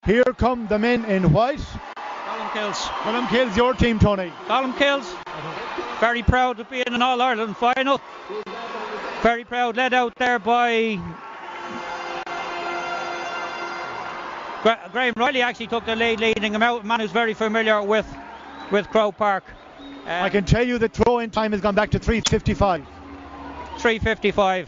Here come the men in white. Colmcille, your team, Tony. Colmcille, very proud to be in an All-Ireland final. Very proud, led out there by Graham Riley. Actually took the lead, leading him out. A man who's very familiar with Croke Park. I can tell you the throw-in time has gone back to 3:55. 3:55.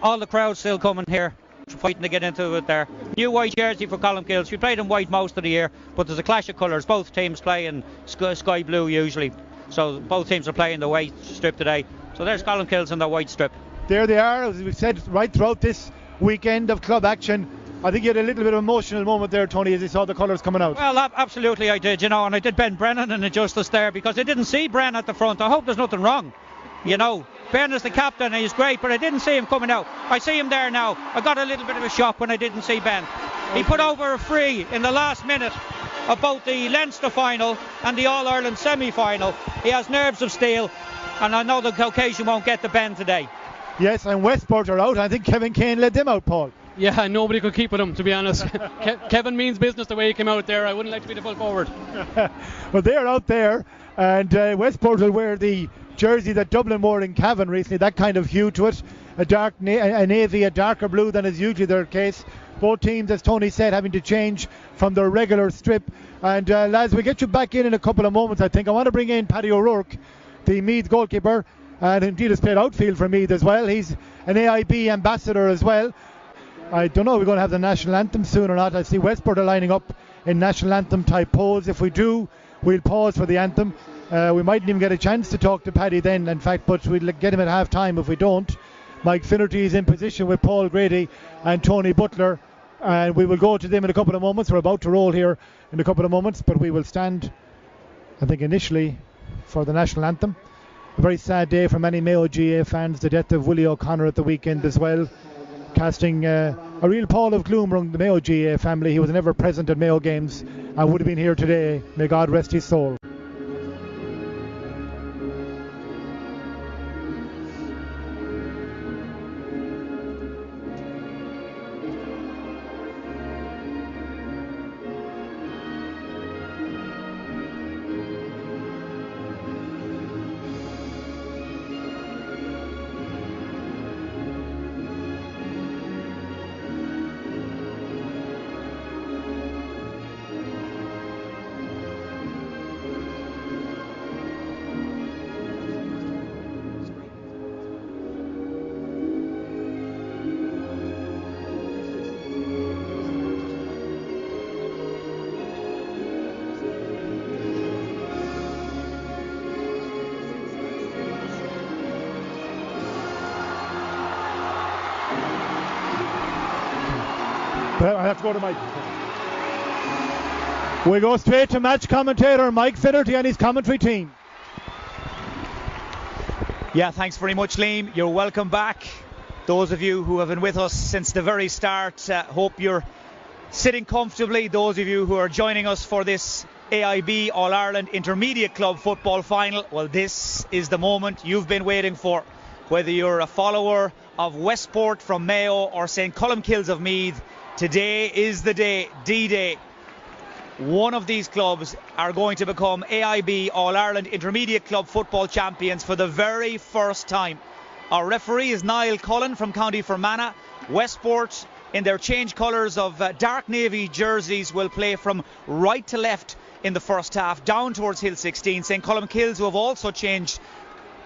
All the crowd still coming here, fighting to get into it there. New white jersey for Colmcille. We played in white most of the year, but there's a clash of colours. Both teams play in sky blue usually, so both teams are playing the white strip today. So there's Colmcille's in the white strip. There they are, as we said, right throughout this weekend of club action. I think you had a little bit of an emotional moment there, Tony, as you saw the colours coming out. Well, absolutely I did, and I did Ben Brennan an injustice there because I didn't see Brennan at the front. I hope there's nothing wrong. Ben is the captain and he's great, but I didn't see him coming out. I see him there now. I got a little bit of a shock when I didn't see Ben. He put over a free in the last minute of both the Leinster final and the All-Ireland semi-final. He has nerves of steel, and I know the occasion won't get to Ben today. Yes, and Westport are out. I think Kevin Kane led them out, Paul. Yeah, nobody could keep with him, to be honest. Kevin means business the way he came out there. I wouldn't like to be the full forward. Well, they're out there, and Westport will wear the jersey that Dublin wore in Cavan recently, that kind of hue to it, a navy, a darker blue than is usually their case. Both teams, as Tony said, having to change from their regular strip. And lads, we get you back in a couple of moments, I think. I want to bring in Paddy O'Rourke, the Meath goalkeeper, and indeed has played outfield for Meath as well. He's an AIB ambassador as well. I don't know if we're going to have the national anthem soon or not. I see Westport are lining up in national anthem type pose. If we do, we'll pause for the anthem. We mightn't even get a chance to talk to Paddy then, in fact, but we'll get him at half time if we don't. Mike Finnerty is in position with Paul Grady and Tony Butler, and we will go to them in a couple of moments. We're about to roll here in a couple of moments, but we will stand, I think, initially for the national anthem. A very sad day for many Mayo GA fans, the death of Willie O'Connor at the weekend as well, casting a real pall of gloom among the Mayo GA family. He was never present at Mayo games and would have been here today. May God rest his soul. I have to go to Mike. We go straight to match commentator Mike Finnerty and his commentary team. Yeah, thanks very much, Liam. You're welcome back. Those of you who have been with us since the very start, hope you're sitting comfortably. Those of you who are joining us for this AIB All-Ireland Intermediate Club Football Final, well, this is the moment you've been waiting for. Whether you're a follower of Westport from Mayo or St Colmcille of Meath, today is the day, D-Day. One of these clubs are going to become AIB All-Ireland Intermediate Club Football Champions for the very first time. Our referee is Niall Cullen from County Fermanagh. Westport, in their change colours of dark navy jerseys, will play from right to left in the first half, down towards Hill 16. St Colmcille, who have also changed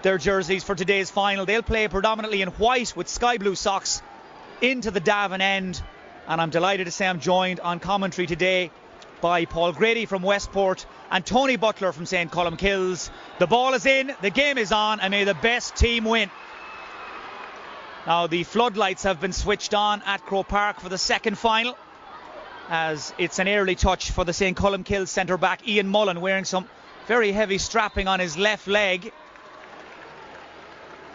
their jerseys for today's final, they'll play predominantly in white with sky blue socks into the Davin end. And I'm delighted to say I'm joined on commentary today by Paul Grady from Westport and Tony Butler from St Colmcille. The ball is in, the game is on, and may the best team win. Now the floodlights have been switched on at Croke Park for the second final, as it's an early touch for the St Colmcille centre back Ian Mullen, wearing some very heavy strapping on his left leg,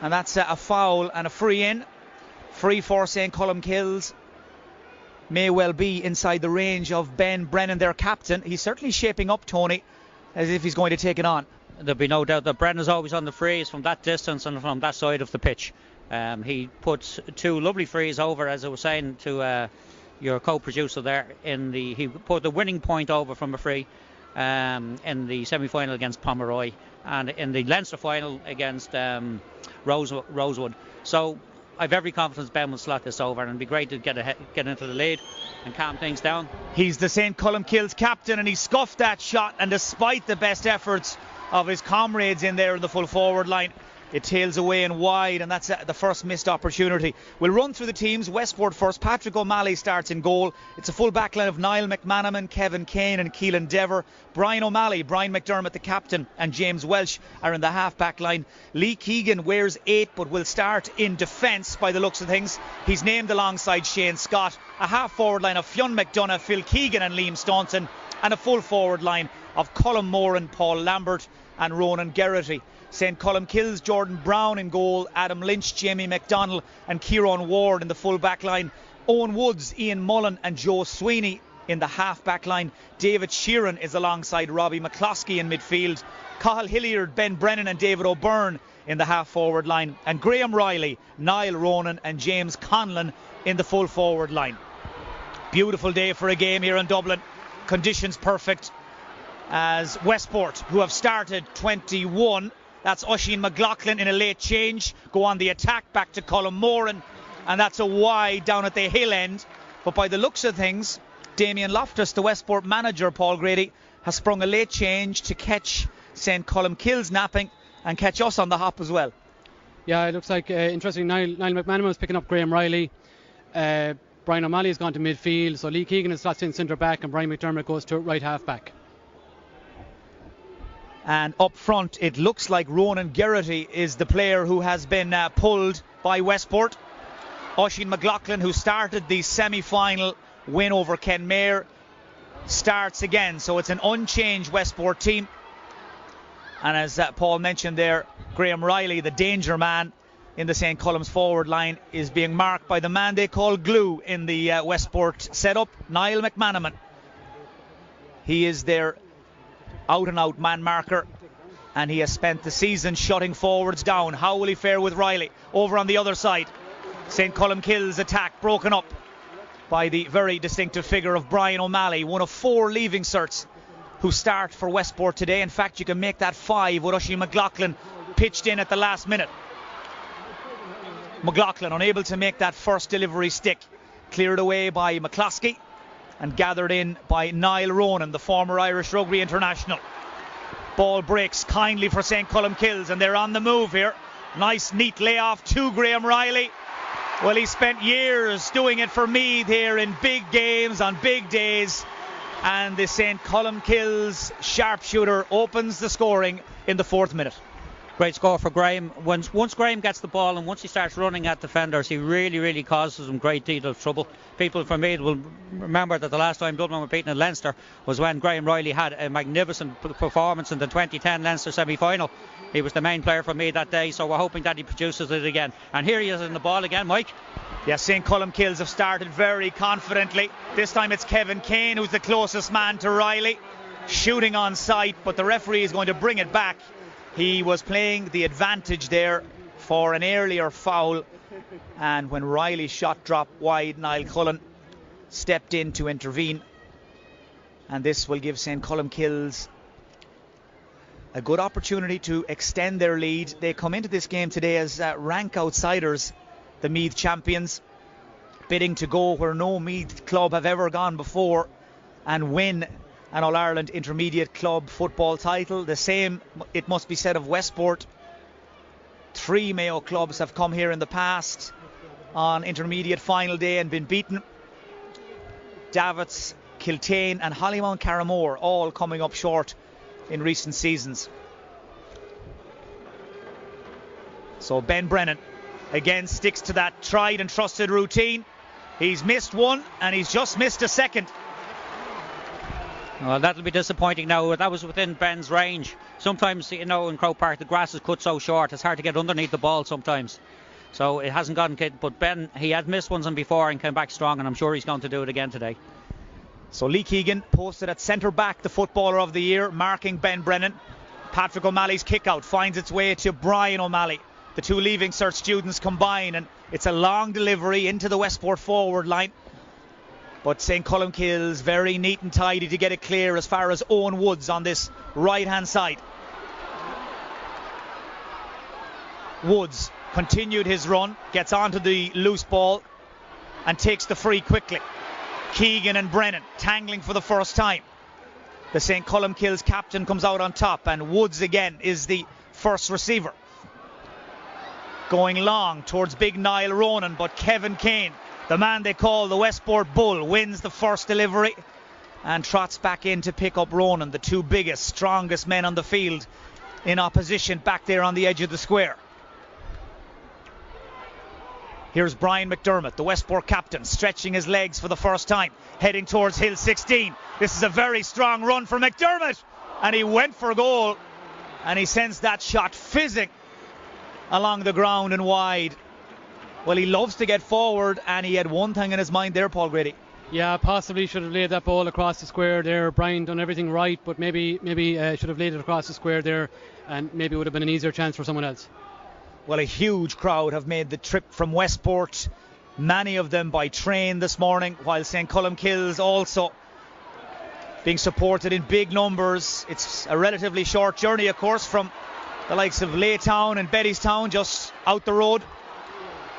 and that's a foul and a free in. Free for St Colmcille. May well be inside the range of Ben Brennan, their captain. He's certainly shaping up, Tony, as if he's going to take it on. There'll be no doubt that Brennan's always on the frees from that distance and from that side of the pitch. He puts two lovely frees over, as I was saying, to your co-producer there, he put the winning point over from a free in the semi-final against Pomeroy, and in the Leinster final against Rosewood. So I've every confidence Ben will slot this over, and it'd be great to get into the lead and calm things down. He's the St. Colmcille's captain, and he scuffed that shot, and despite the best efforts of his comrades in there in the full forward line, it tails away and wide, and that's the first missed opportunity. We'll run through the teams. Westport first. Patrick O'Malley starts in goal. It's a full back line of Niall McManaman, Kevin Kane and Keelan Dever. Brian O'Malley, Brian McDermott the captain, and James Welsh are in the half back line. Lee Keegan wears 8 but will start in defence by the looks of things. He's named alongside Shane Scott. A half forward line of Fionn McDonough, Phil Keegan and Liam Staunton, and a full forward line of Colm Moran, Paul Lambert and Ronan Geraghty. St. Colmcille's Jordan Brown in goal, Adam Lynch, Jamie McDonnell and Kieran Ward in the full back line. Owen Woods, Ian Mullen and Joe Sweeney in the half back line. David Sheeran is alongside Robbie McCloskey in midfield. Cathal Hilliard, Ben Brennan and David O'Byrne in the half forward line, and Graham Riley, Niall Ronan and James Conlon in the full forward line. Beautiful day for a game here in Dublin. Conditions perfect, as Westport, who have started 21, that's Oisin McLaughlin in a late change, go on the attack back to Colm Moran, and that's a wide down at the hill end. But by the looks of things, Damien Loftus, the Westport manager, Paul Grady, has sprung a late change to catch St. Colmcille's napping and catch us on the hop as well. Yeah, it looks like interesting. Niall McManaman is picking up Graham Riley. Brian O'Malley has gone to midfield, so Lee Keegan is slots in centre back, and Brian McDermott goes to right half back. And up front, it looks like Ronan Geraghty is the player who has been pulled by Westport. Oisin McLaughlin, who started the semi-final win over Kenmare, starts again. So it's an unchanged Westport team. And as Paul mentioned there, Graham Riley, the danger man in the St. Colm's forward line, is being marked by the man they call Glue in the Westport setup, Niall McManaman. He is their out-and-out man marker, and he has spent the season shutting forwards down. How will he fare with Riley? Over on the other side, St. Colmcille's attack broken up by the very distinctive figure of Brian O'Malley, one of 4 leaving certs who start for Westport today. In fact, you can make that 5 with Oisin McLaughlin pitched in at the last minute. McLaughlin unable to make that first delivery stick, cleared away by McCloskey and gathered in by Niall Ronan, the former Irish rugby international. Ball breaks kindly for St. Colmcille's, and they're on the move here. Nice neat layoff to Graham Riley. Well, he spent years doing it for Meath here in big games on big days, and the St. Colmcille's sharpshooter opens the scoring in the 4th minute. Great score for Graham. Once Graham gets the ball and once he starts running at defenders, he really causes them great deal of trouble. People from Meath will remember that the last time Dublin were beaten in Leinster was when Graham Riley had a magnificent performance in the 2010 Leinster semi-final. He was the main player for Meath that day, so we're hoping that he produces it again. And here he is in the ball again, Mike. Yes, St. Colmcille's have started very confidently. This time it's Kevin Kane who's the closest man to Riley, shooting on sight, but the referee is going to bring it back. He was playing the advantage there for an earlier foul, and when Riley's shot dropped wide, Niall Cullen stepped in to intervene, and this will give St. Colmcille's a good opportunity to extend their lead. They come into this game today as rank outsiders, the Meath champions, bidding to go where no Meath club have ever gone before and win an All-Ireland Intermediate Club football title. The same, it must be said, of Westport. 3 Mayo clubs have come here in the past on intermediate final day and been beaten. Davits, Kiltane and Hollymount Carramore all coming up short in recent seasons. So Ben Brennan again sticks to that tried and trusted routine. He's missed one and he's just missed a second. Well, that'll be disappointing now. That was within Ben's range. Sometimes, you know, in Croke Park the grass is cut so short it's hard to get underneath the ball sometimes. So it hasn't gotten hit, but Ben, he had missed ones on before and came back strong, and I'm sure he's going to do it again today. So Lee Keegan posted at centre back, the footballer of the year, marking Ben Brennan. Patrick O'Malley's kick out finds its way to Brian O'Malley. The 2 leaving cert students combine, and it's a long delivery into the Westport forward line. But St. Colmcille's very neat and tidy to get it clear as far as Owen Woods on this right hand side. Woods continued his run, gets onto the loose ball and takes the free quickly. Keegan and Brennan tangling for the first time. The St. Colmcille's captain comes out on top, and Woods again is the first receiver. Going long towards big Niall Ronan, but Kevin Kane, the man they call the Westport Bull, wins the first delivery and trots back in to pick up Ronan, the two biggest, strongest men on the field in opposition back there on the edge of the square. Here's Brian McDermott, the Westport captain, stretching his legs for the first time, heading towards Hill 16. This is a very strong run for McDermott, and he went for goal, and he sends that shot fizzing along the ground and wide. Well, he loves to get forward, and he had one thing in his mind there, Paul Grady. Yeah, possibly should have laid that ball across the square there. Brian done everything right, but maybe should have laid it across the square there, and maybe it would have been an easier chance for someone else. Well, a huge crowd have made the trip from Westport, many of them by train this morning, while St. Colmcille's also being supported in big numbers. It's a relatively short journey, of course, from the likes of Laytown and Bettystown, just out the road.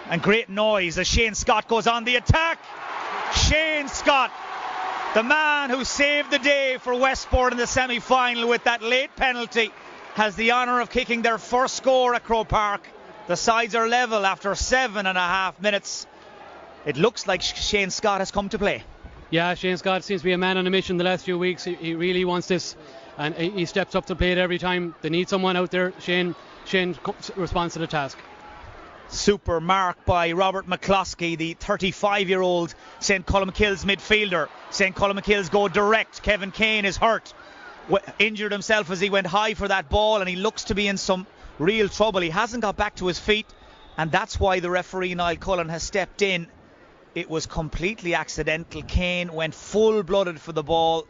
And great noise as Shane Scott goes on the attack. Shane Scott, the man who saved the day for Westport in the semi-final with that late penalty, has the honour of kicking their first score at Croke Park. The sides are level after 7.5 minutes. It looks like Shane Scott has come to play. Yeah, Shane Scott seems to be a man on a mission the last few weeks. He really wants this, and he steps up to the plate every time. They need someone out there. Shane responds to the task. Super mark by Robert McCloskey, the 35-year-old St. Colmcille's midfielder. St. Colmcille's go direct. Kevin Kane is hurt, injured himself as he went high for that ball, and he looks to be in some real trouble. He hasn't got back to his feet, and that's why the referee Niall Cullen has stepped in. It was completely accidental. Kane went full-blooded for the ball,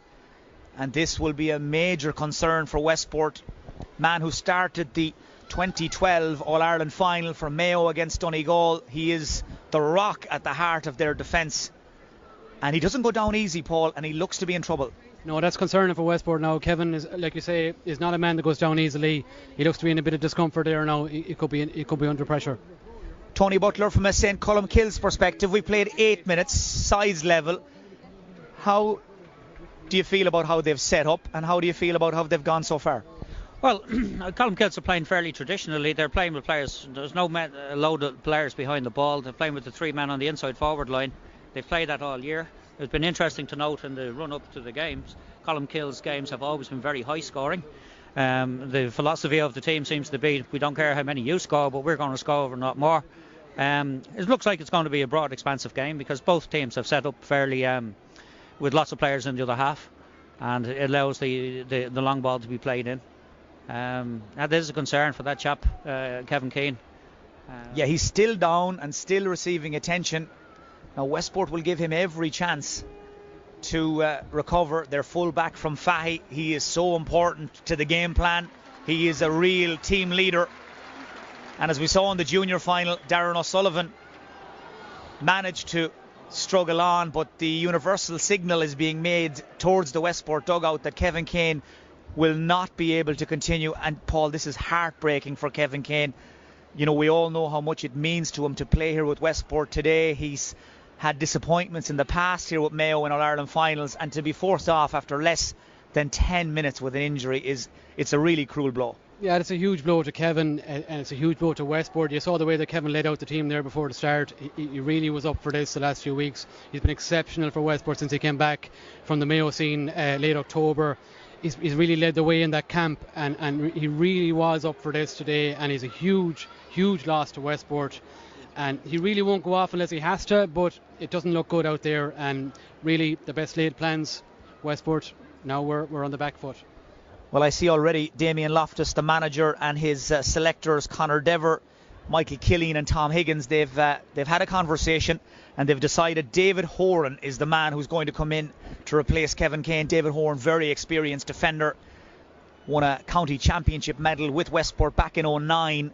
and this will be a major concern for Westport. Man who started the 2012 All-Ireland final for Mayo against Donegal. He is the rock at the heart of their defence, and he doesn't go down easy, Paul, and he looks to be in trouble. No, that's concerning for Westport now. Kevin is, like you say, is not a man that goes down easily. He looks to be in a bit of discomfort there now. He could be under pressure. Tony Butler, from a St. Colmcille's perspective, we played 8 minutes, size level. How do you feel about how they've set up, and how do you feel about how they've gone so far? Well, Colmcille's are playing fairly traditionally. They're playing with players. There's no load of players behind the ball. They're playing with the three men on the inside forward line. They've played that all year. It's been interesting to note in the run-up to the games, Colmcille's games have always been very high-scoring. The philosophy of the team seems to be, we don't care how many you score, but we're going to score over not more. It looks like it's going to be a broad, expansive game because both teams have set up fairly with lots of players in the other half, and it allows the long ball to be played in. That is a concern for that chap, Kevin Kane. Yeah, he's still down and still receiving attention. Now Westport will give him every chance to recover their full back from Fahy. He is so important to the game plan. He is a real team leader. And as we saw in the junior final, Darren O'Sullivan managed to struggle on, but the universal signal is being made towards the Westport dugout that Kevin Kane will not be able to continue. And Paul, this is heartbreaking for Kevin Kane. You know, we all know how much it means to him to play here with Westport today. He's had disappointments in the past here with Mayo in All-Ireland finals, and to be forced off after less than 10 minutes with an injury it's a really cruel blow. Yeah, it's a huge blow to Kevin, and it's a huge blow to Westport. You saw the way that Kevin laid out the team there before the start. He really was up for this the last few weeks. He's been exceptional for Westport since he came back from the Mayo scene late October. He's really led the way in that camp, and he really was up for this today, and he's a huge loss to Westport. And he really won't go off unless he has to, but it doesn't look good out there. And really, the best laid plans, Westport, now we're on the back foot. Well, I see already Damien Loftus, the manager, and his selectors, Conor Dever, Michael Killeen and Tom Higgins. They've had a conversation, and they've decided David Horan is the man who's going to come in to replace Kevin Kane. David Horan, very experienced defender, won a county championship medal with Westport back in 2009.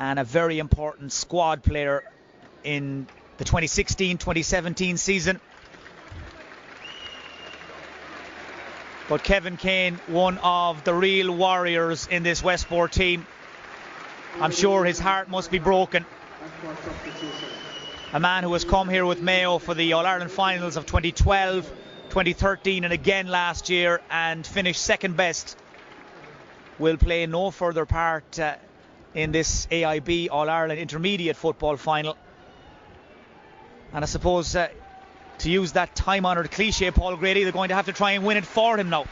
And a very important squad player in the 2016-2017 season. But Kevin Kane, one of the real warriors in this Westport team. I'm sure his heart must be broken. A man who has come here with Mayo for the All-Ireland finals of 2012, 2013 and again last year, and finished second best, will play no further part in this AIB All-Ireland Intermediate Football Final. And I suppose, to use that time-honoured cliche, Paul Grady, they're going to have to try and win it for him now.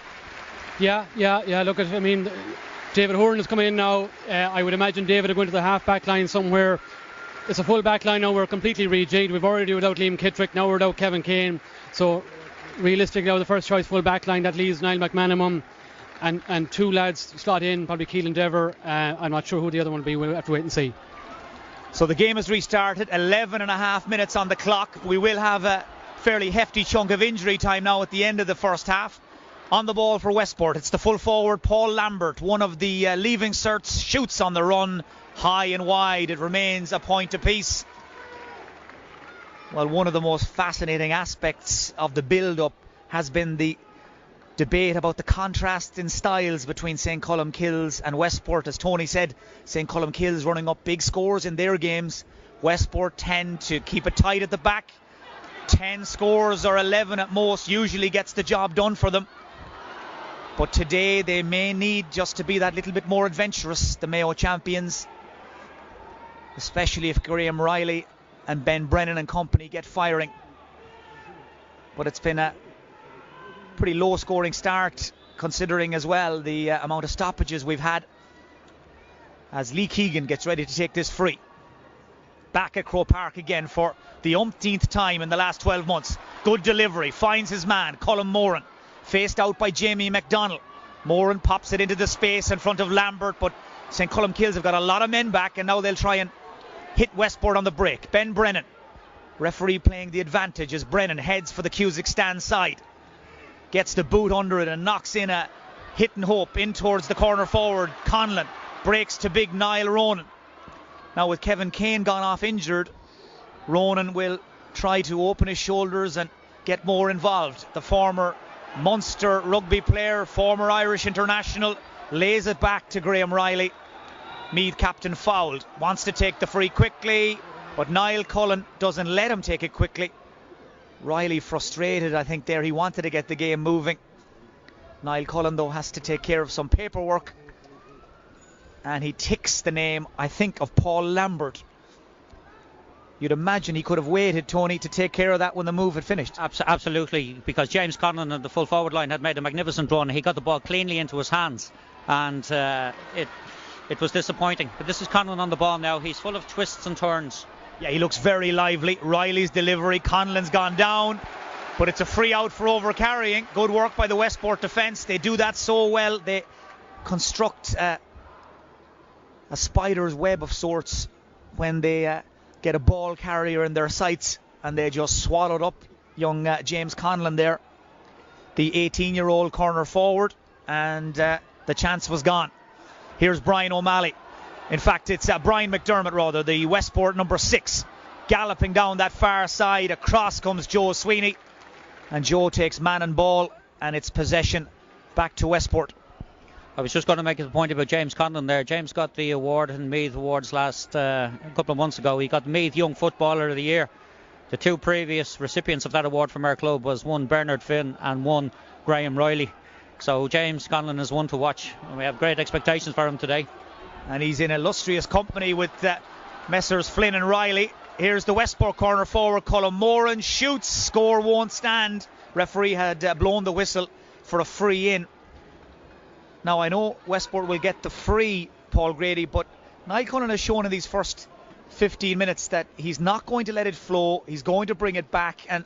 Yeah. Look, I mean, David Horan is coming in now. I would imagine David will go into the half-back line somewhere. It's a full back line now. We're completely rejigged. We've already without Liam Kittrick. Now we're without Kevin Kane. So realistically, now the first choice full back line, that leaves Niall McManamon and two lads slot in, probably Keelan Dever. I'm not sure who the other one will be. We'll have to wait and see. So the game has restarted. 11 and a half minutes on the clock. We will have a fairly hefty chunk of injury time now at the end of the first half. On the ball for Westport, it's the full forward Paul Lambert, one of the leaving certs, shoots on the run, high and wide. It remains a point apiece. Well, one of the most fascinating aspects of the build-up has been the debate about the contrast in styles between St. Colmcille and Westport. As Tony said, St. Colmcille running up big scores in their games. Westport tend to keep it tight at the back. 10 scores or 11 at most usually gets the job done for them. But today they may need just to be that little bit more adventurous, the Mayo champions. Especially if Graham Riley and Ben Brennan and company get firing. But it's been a pretty low scoring start, considering as well the amount of stoppages we've had, as Lee Keegan gets ready to take this free. Back at Croke Park again for the umpteenth time in the last 12 months. Good delivery, finds his man, Colm Moran, faced out by Jamie McDonald. Moran pops it into the space in front of Lambert, but St. Colmcille have got a lot of men back, and now they'll try and hit Westport on the break. Ben Brennan, referee playing the advantage as Brennan heads for the Cusack stand side. Gets the boot under it and knocks in a hit and hope in towards the corner forward. Conlon breaks to big Niall Ronan. Now with Kevin Kane gone off injured, Ronan will try to open his shoulders and get more involved. The former Munster rugby player, former Irish international, lays it back to Graham Riley. Meath captain fouled, wants to take the free quickly, but Niall Cullen doesn't let him take it quickly. Riley frustrated, I think there, he wanted to get the game moving. Niall Cullen though has to take care of some paperwork, and he ticks the name, I think, of Paul Lambert. You'd imagine he could have waited, Tony, to take care of that when the move had finished. Absolutely, because James Conlon and the full forward line had made a magnificent run. He got the ball cleanly into his hands, and it was disappointing. But this is Conlon on the ball now. He's full of twists and turns. Yeah, he looks very lively. Riley's delivery, Conlon's gone down, but it's a free out for overcarrying. Good work by the Westport defence. They do that so well. They construct a spider's web of sorts when they get a ball carrier in their sights, and they just swallowed up young James Conlon there, the 18-year-old corner forward, and the chance was gone. Here's Brian O'Malley. In fact, it's Brian McDermott, rather, the Westport number 6, galloping down that far side. Across comes Joe Sweeney, and Joe takes man and ball, and it's possession back to Westport. I was just going to make a point about James Conlon there. James got the award in Meath Awards a couple of months ago. He got Meath Young Footballer of the Year. The two previous recipients of that award from our club was one Bernard Finn and one Graham Riley. So James Conlon is one to watch, and we have great expectations for him today. And he's in illustrious company with Messrs Flynn and Riley. Here's the Westport corner forward, Colm Moran shoots, score won't stand. Referee had blown the whistle for a free in. Now I know Westport will get the free, Paul Grady, but Niall Cullen has shown in these first 15 minutes that he's not going to let it flow. He's going to bring it back, and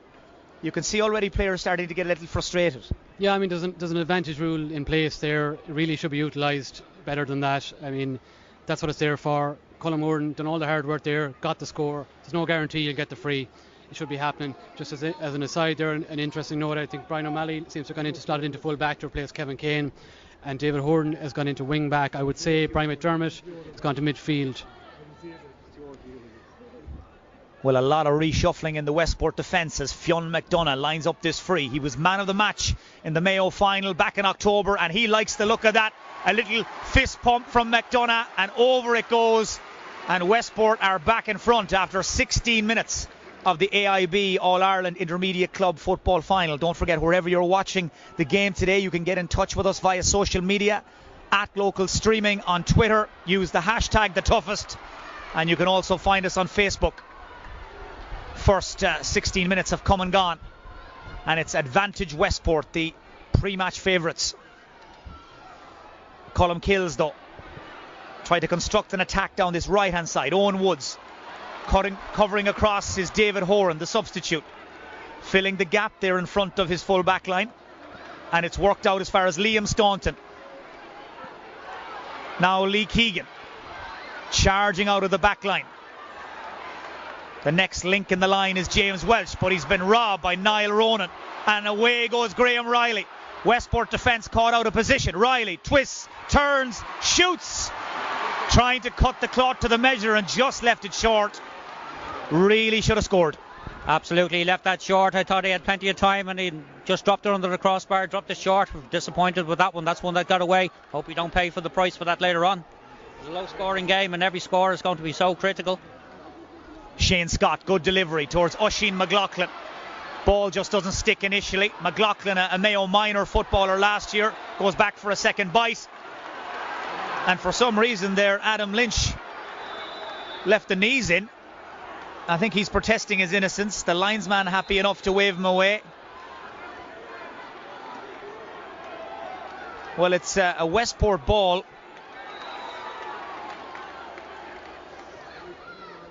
you can see already players starting to get a little frustrated. Yeah, I mean, there's an advantage rule in place there. It really should be utilised better than that. I mean, that's what it's there for. Colm Moran done all the hard work there, got the score. There's no guarantee you'll get the free. It should be happening. Just as an aside there, an interesting note, I think Brian O'Malley seems to have gone into slotted into full back to replace Kevin Kane, and David Horan has gone into wing back. I would say Brian McDermott has gone to midfield. Well, a lot of reshuffling in the Westport defence as Fionn McDonough lines up this free. He was man of the match in the Mayo final back in October, and he likes the look of that. A little fist pump from McDonough, and over it goes. And Westport are back in front after 16 minutes of the AIB All-Ireland Intermediate Club Football Final. Don't forget, wherever you're watching the game today, you can get in touch with us via social media, at Local Streaming on Twitter. Use the hashtag #TheToughest, and you can also find us on Facebook. First 16 minutes have come and gone, and it's advantage Westport, the pre-match favourites. Colmcille, though, try to construct an attack down this right hand side. Owen Woods covering across is David Horan, the substitute, filling the gap there in front of his full back line, and it's worked out as far as Liam Staunton. Now Lee Keegan charging out of the back line. The next link in the line is James Welch, but he's been robbed by Niall Ronan, and away goes Graham Riley. Westport defence caught out of position. Riley twists, turns, shoots, trying to cut the cloth to the measure and just left it short. Really should have scored. Absolutely, he left that short. I thought he had plenty of time, and he just dropped it under the crossbar, dropped it short. Disappointed with that one. That's one that got away. Hope we don't pay for the price for that later on. It's a low scoring game, and every score is going to be so critical. Shane Scott, good delivery towards Oisin McLaughlin. Ball just doesn't stick initially. McLaughlin, a Mayo minor footballer last year, goes back for a second bite. And for some reason there, Adam Lynch left the knees in. I think he's protesting his innocence. The linesman happy enough to wave him away. Well, it's a Westport ball.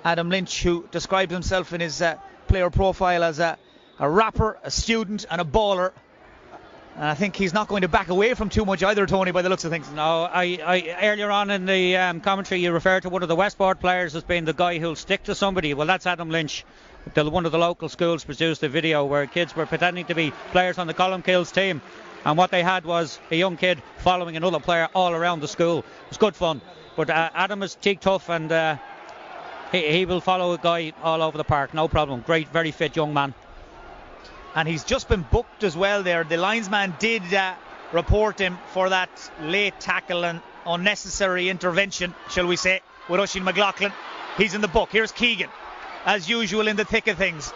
Adam Lynch, who described himself in his player profile as a rapper, a student and a baller. And I think he's not going to back away from too much either, Tony, by the looks of things. No, I earlier on in the commentary you referred to one of the Westport players as being the guy who'll stick to somebody. Well, that's Adam Lynch. One of the local schools produced a video where kids were pretending to be players on the Colmcille's team, and what they had was a young kid following another player all around the school. It was good fun. But Adam is teak tough, and he will follow a guy all over the park, no problem. Great, very fit young man. And he's just been booked as well there. The linesman did report him for that late tackle and unnecessary intervention, shall we say, with Oisin McLaughlin. He's in the book. Here's Keegan, as usual in the thick of things.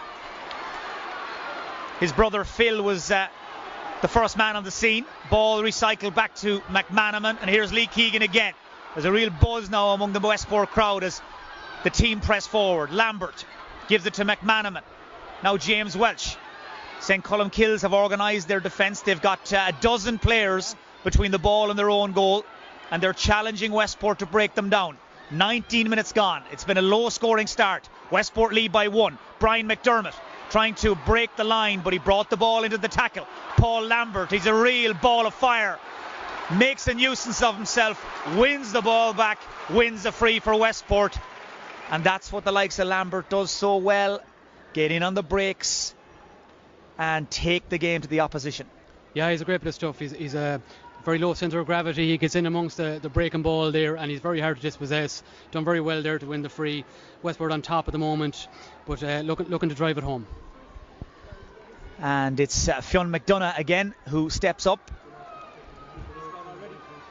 His brother Phil was the first man on the scene. Ball recycled back to McManaman, and here's Lee Keegan again. There's a real buzz now among the Westport crowd as the team press forward. Lambert gives it to McManaman. Now James Welch. St. Colmcille have organised their defence. They've got a dozen players between the ball and their own goal, and they're challenging Westport to break them down. 19 minutes gone. It's been a low scoring start. Westport lead by 1. Brian McDermott trying to break the line, but he brought the ball into the tackle. Paul Lambert, he's a real ball of fire. Makes a nuisance of himself, wins the ball back, wins the free for Westport. And that's what the likes of Lambert does so well. Get in on the breaks and take the game to the opposition. Yeah, he's a great bit of stuff. He's a very low centre of gravity. He gets in amongst the breaking ball there, and he's very hard to dispossess. Done very well there to win the free. Westport on top at the moment, but looking to drive it home. And it's Fionn McDonough again who steps up.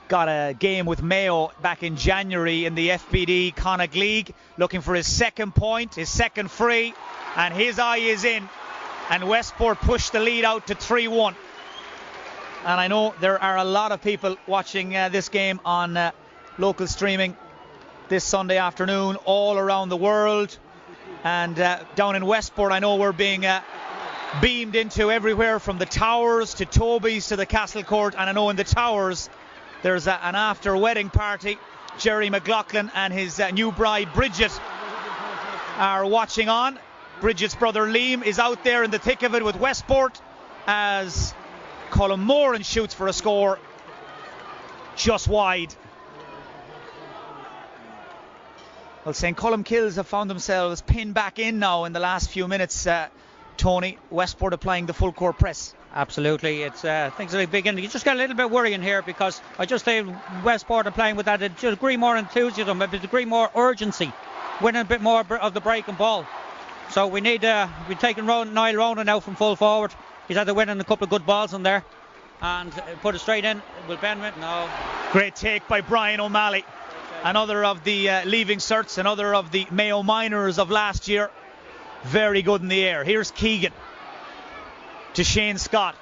Got a game with Mayo back in January in the FBD Connacht League, looking for his second point, his second free, and his eye is in. And Westport pushed the lead out to 3-1. And I know there are a lot of people watching this game on local streaming this Sunday afternoon all around the world. And down in Westport, I know we're being beamed into everywhere, from the Towers to Toby's to the Castle Court. And I know in the Towers there's an after wedding party. Jerry McLaughlin and his new bride Bridget are watching on. Bridget's brother Liam is out there in the thick of it with Westport as Colin Moran shoots for a score just wide. Well, St. Colmcille have found themselves pinned back in now in the last few minutes. Tony, Westport applying the full court press. Absolutely, it's things are beginning. You just get a little bit worrying here, because I just think Westport are playing with that a degree more enthusiasm, a degree more urgency, winning a bit more of the breaking ball. So we're taking Niall Ronan out from full forward. He's had to win in a couple of good balls in there. And put it straight in. Will Ben it? No. Great take by Brian O'Malley. Another of the leaving certs, another of the Mayo minors of last year. Very good in the air. Here's Keegan to Shane Scott.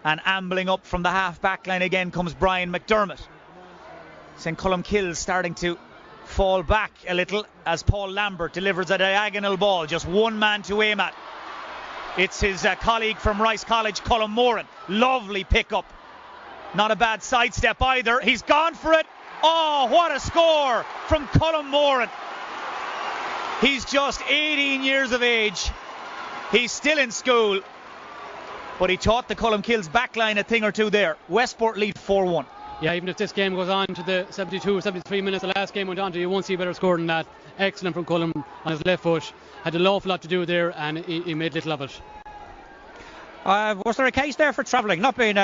And ambling up from the half-back line again comes Brian McDermott. St. Colmcille starting to fall back a little as Paul Lambert delivers a diagonal ball. Just one man to aim at. It's his colleague from Rice College, Colm Moran. Lovely pick-up. Not a bad sidestep either. He's gone for it. Oh, what a score from Colm Moran. He's just 18 years of age. He's still in school. But he taught the Colmcille's backline a thing or two there. Westport lead 4-1. Yeah, even if this game goes on to the 72 or 73 minutes the last game went on to, you won't see a better score than that. Excellent from Colm on his left foot. Had an awful lot to do there, and he made little of it. Was there a case there for travelling? Not being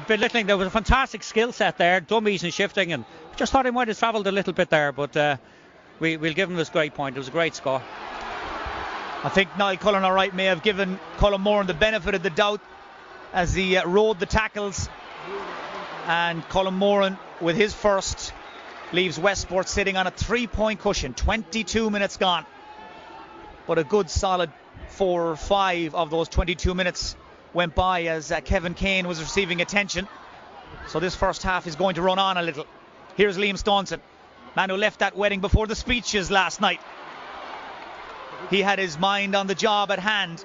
belittling. There was a fantastic skill set there, dummies and shifting, and just thought he might have travelled a little bit there, but we'll give him this great point. It was a great score. I think Niall Cullen alright may have given Colm Moran the benefit of the doubt as he rode the tackles, and Colm Moran with his first leaves Westport sitting on a 3-point cushion. 22 minutes gone, but a good solid 4 or 5 of those 22 minutes went by as Kevin Kane was receiving attention. So this first half is going to run on a little. Here's Liam Staunton, man who left that wedding before the speeches last night. He had his mind on the job at hand,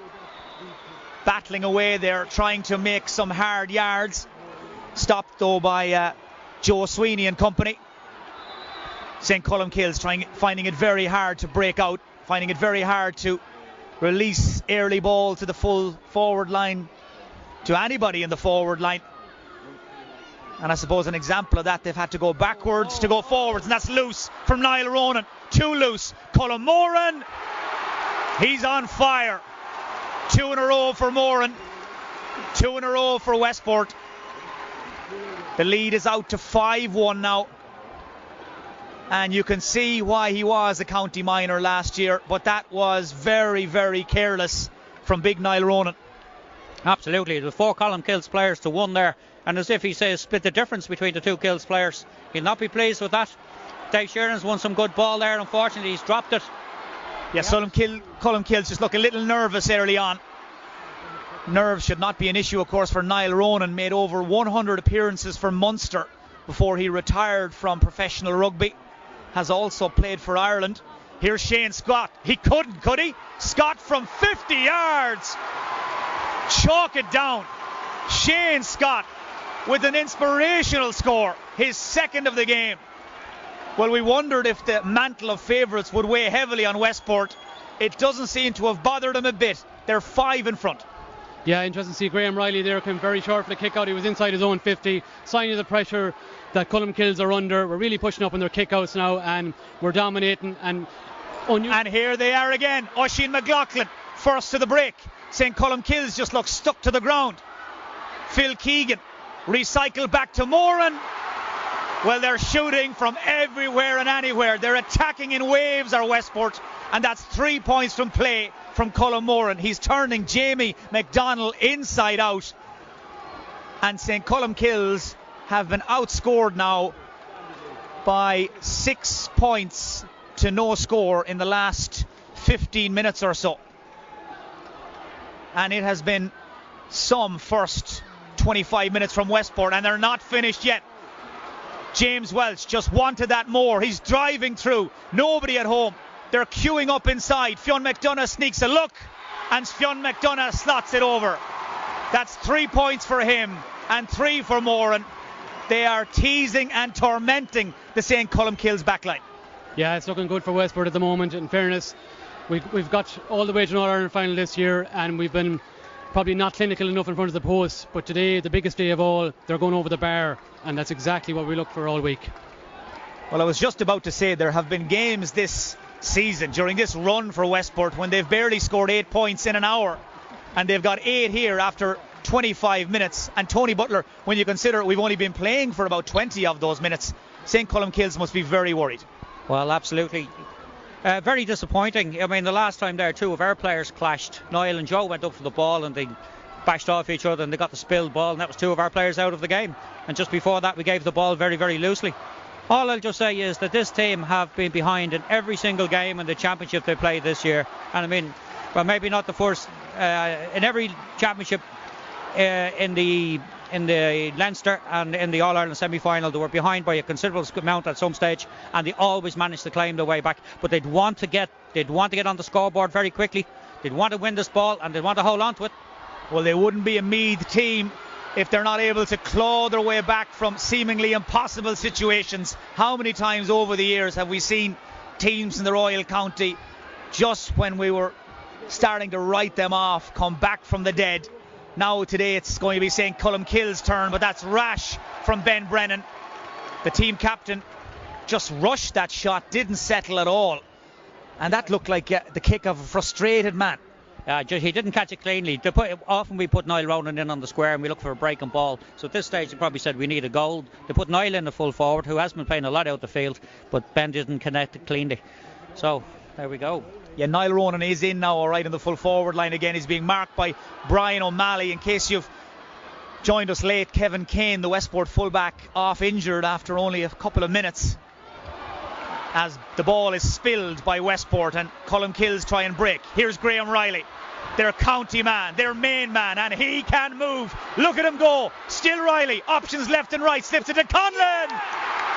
battling away there, trying to make some hard yards. Stopped though by Joe Sweeney and company. St. Colmcille's finding it very hard to break out, finding it very hard to release early ball to the full forward line, to anybody in the forward line. And I suppose an example of that, they've had to go backwards to go forwards, and that's loose from Niall Ronan. Too loose. Colm Moran, he's on fire. 2 in a row for Moran, 2 in a row for Westport. The lead is out to 5-1 now, and you can see why he was a county minor last year, but that was very, very careless from big Niall Ronan. Absolutely. There were 4 Colmcille's players to 1 there, and as if he says split the difference between the 2 Kills players. He'll not be pleased with that. Dave Sheeran's won some good ball there. Unfortunately, he's dropped it. Yes, Colmcille's just look a little nervous early on. Nerves should not be an issue, of course, for Niall Ronan. Made over 100 appearances for Munster before he retired from professional rugby. Has also played for Ireland. Here's Shane Scott. He couldn't, could he? Scott from 50 yards. Chalk it down. Shane Scott with an inspirational score. His second of the game. Well, we wondered if the mantle of favourites would weigh heavily on Westport. It doesn't seem to have bothered them a bit. They're 5 in front. Yeah, interesting to see Graham Riley there came very short for the kick out. He was inside his own 50, sign of the pressure that Colmcille's are under. We're really pushing up on their kickouts now, and we're dominating. And here they are again. Oisin McLaughlin first to the break. St. Colmcille's just look stuck to the ground. Phil Keegan recycled back to Moran. Well, they're shooting from everywhere and anywhere. They're attacking in waves, our Westport, and that's 3 points from play from Colm Moran. He's turning Jamie McDonnell inside out, and St. Colmcille's have been outscored now by 6 points to no score in the last 15 minutes or so, and it has been some first 25 minutes from Westport, and they're not finished yet. James Welch just wanted that more. He's driving through, nobody at home. They're queuing up inside. Fionn McDonough sneaks a look, and Fionn McDonough slots it over. That's 3 points for him and 3 for Moran. They are teasing and tormenting the St. Colmcille's backline. Yeah, it's looking good for Westport at the moment. In fairness, we've got all the way to an All-Ireland final this year, and we've been probably not clinical enough in front of the post. But today, the biggest day of all, they're going over the bar, and that's exactly what we look for all week. Well, I was just about to say there have been games this season during this run for Westport when they've barely scored 8 points in an hour, and they've got 8 here after 25 minutes. And Tony Butler, when you consider we've only been playing for about 20 of those minutes, St. Colmcille's must be very worried. Well, absolutely. Very disappointing. I mean, the last time there, two of our players clashed. Niall and Joe went up for the ball and they bashed off each other and they got the spilled ball, and that was two of our players out of the game. And just before that, we gave the ball very, very loosely. All I'll just say is that this team have been behind in every single game in the championship they played this year. And I mean, well, maybe not the first, in every championship in the Leinster and in the All-Ireland semi-final, they were behind by a considerable amount at some stage, and they always managed to claim their way back. But they'd want to get on the scoreboard very quickly. They'd want to win this ball and they'd want to hold on to it. Well, they wouldn't be a Meath team if they're not able to claw their way back from seemingly impossible situations. How many times over the years have we seen teams in the Royal County, just when we were starting to write them off, come back from the dead? Now today it's going to be St. Colmcille's turn, but that's rash from Ben Brennan. The team captain just rushed that shot, didn't settle at all, and that looked like the kick of a frustrated man. He didn't catch it cleanly. Often we put Niall Ronan in on the square and we look for a breaking ball. So at this stage they probably said we need a goal. They put Niall in the full forward, who has been playing a lot out the field, but Ben didn't connect it cleanly. So there we go. Yeah, Niall Ronan is in now, all right, in the full forward line again. He's being marked by Brian O'Malley. In case you've joined us late, Kevin Kane, the Westport fullback, off injured after only a couple of minutes, as the ball is spilled by Westport and Colmcille's try and break. Here's Graham Riley, their county man, their main man, and he can move. Look at him go. Still Riley, options left and right, slips it to Conlon.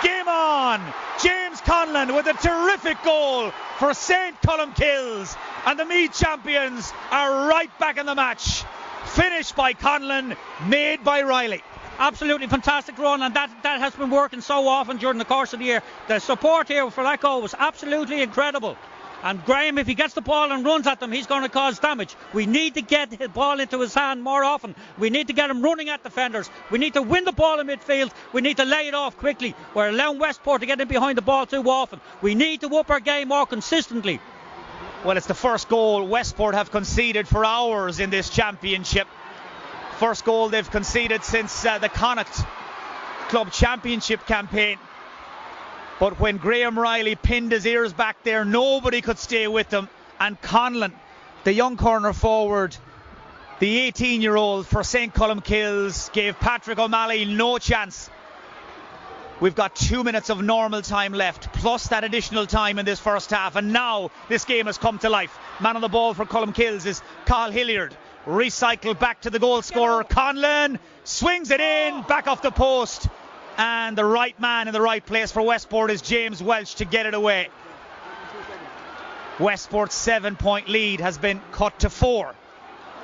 Game on. James Conlon with a terrific goal for St. Colmcille's, and the Meath champions are right back in the match. Finished by Conlon, made by Riley. Absolutely fantastic run, and that has been working so often during the course of the year. The support here for that goal was absolutely incredible. And Graham, if he gets the ball and runs at them, he's going to cause damage. We need to get the ball into his hand more often. We need to get him running at defenders. We need to win the ball in midfield. We need to lay it off quickly. We're allowing Westport to get in behind the ball too often. We need to up our game more consistently. Well, it's the first goal Westport have conceded for hours in this championship. First goal they've conceded since the Connacht Club Championship campaign. But when Graham Riley pinned his ears back there, nobody could stay with him. And Conlon, the young corner forward, the 18-year-old for St. Colmcille's, gave Patrick O'Malley no chance. We've got 2 minutes of normal time left, plus that additional time in this first half. And now this game has come to life. Man on the ball for Colmcille's is Carl Hilliard. Recycled back to the goal scorer. Conlon swings it in, back off the post. And the right man in the right place for Westport is James Welch to get it away. Westport's 7-point lead has been cut to 4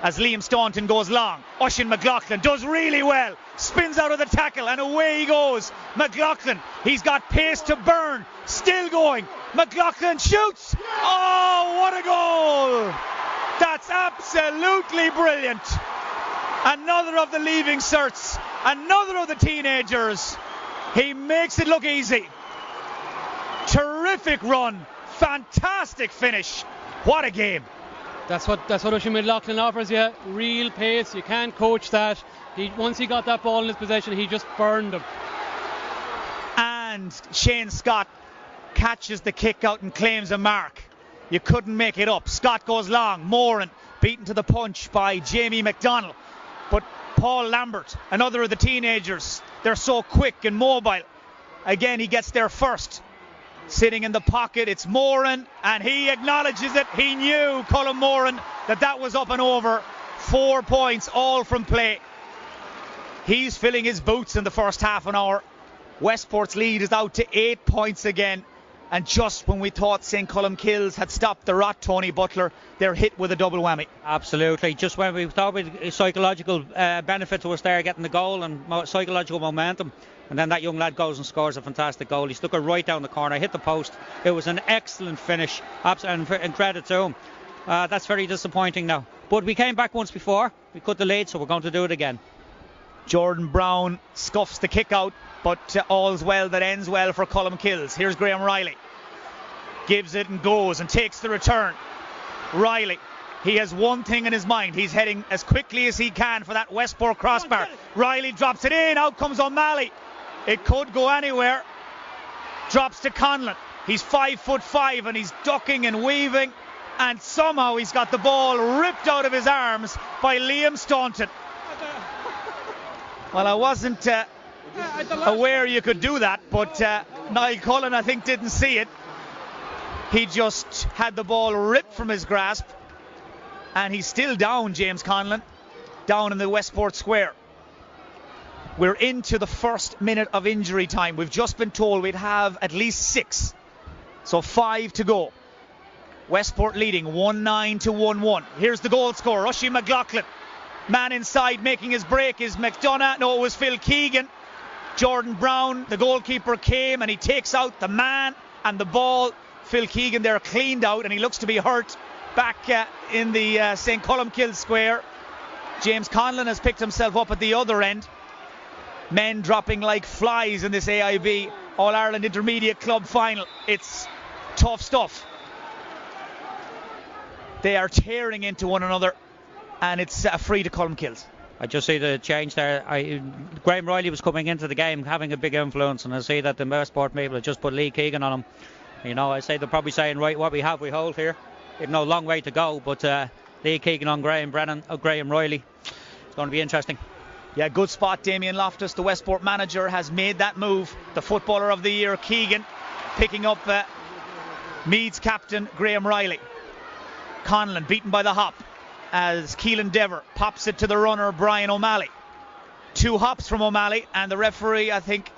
as Liam Staunton goes long. Oisin McLaughlin does really well, spins out of the tackle, and away he goes. McLaughlin, he's got pace to burn, still going. McLaughlin shoots. Oh, what a goal! That's absolutely brilliant. Another of the leaving certs, another of the teenagers. He makes it look easy. Terrific run, fantastic finish. What a game. That's what Oisin McLaughlin offers you. Real pace. You can't coach that. Once he got that ball in his possession, he just burned them. And Shane Scott catches the kick out and claims a mark. You couldn't make it up. Scott goes long. Moran beaten to the punch by Jamie McDonnell. But Paul Lambert, another of the teenagers, they're so quick and mobile. Again, he gets there first. Sitting in the pocket, it's Moran, and he acknowledges it. He knew, Colm Moran, that was up and over. 4 points, all from play. He's filling his boots in the first half an hour. Westport's lead is out to 8 points again. And just when we thought St. Colmcille's had stopped the rot, Tony Butler, they're hit with a double whammy. Absolutely. Just when we thought with psychological benefit to us there, getting the goal and psychological momentum. And then that young lad goes and scores a fantastic goal. He stuck it right down the corner, hit the post. It was an excellent finish. And credit to him. That's very disappointing now. But we came back once before. We cut the lead, so we're going to do it again. Jordan Brown scuffs the kick out, but all's well that ends well for Colmcille's. Here's Graham Riley. Gives it and goes and takes the return. Riley, he has one thing in his mind. He's heading as quickly as he can for that Westport crossbar. Riley drops it in. Out comes O'Malley. It could go anywhere. Drops to Conlon. He's 5'5" and he's ducking and weaving, and somehow he's got the ball ripped out of his arms by Liam Staunton. Well, I wasn't aware you could do that, but Niall Cullen, I think, didn't see it. He just had the ball ripped from his grasp, and he's still down, James Conlon, down in the Westport Square. We're into the first minute of injury time. We've just been told we'd have at least 6, so 5 to go. Westport leading 1-9 to 1-1. Here's the goal scorer, Oisin McLaughlin. Man inside making his break is McDonough. No, it was Phil Keegan. Jordan Brown, the goalkeeper, came and he takes out the man and the ball. Phil Keegan there cleaned out, and he looks to be hurt back in the St. Colmcille Square. James Conlon has picked himself up at the other end. Men dropping like flies in this AIB All-Ireland Intermediate Club final. It's tough stuff. They are tearing into one another, and it's free to Colmcille. I just see the change there. Graham Riley was coming into the game having a big influence, and I see that the Westport people have just put Lee Keegan on him. You know, I say they're probably saying, right, what we have we hold here. Even though a long way to go, but Lee Keegan on Graham Riley. It's going to be interesting. Yeah, good spot, Damien Loftus. The Westport manager has made that move. The footballer of the year, Keegan, picking up Meath's captain, Graham Riley. Conlon beaten by the hop as Keelan Dever pops it to the runner, Brian O'Malley. 2 hops from O'Malley, and the referee, I think,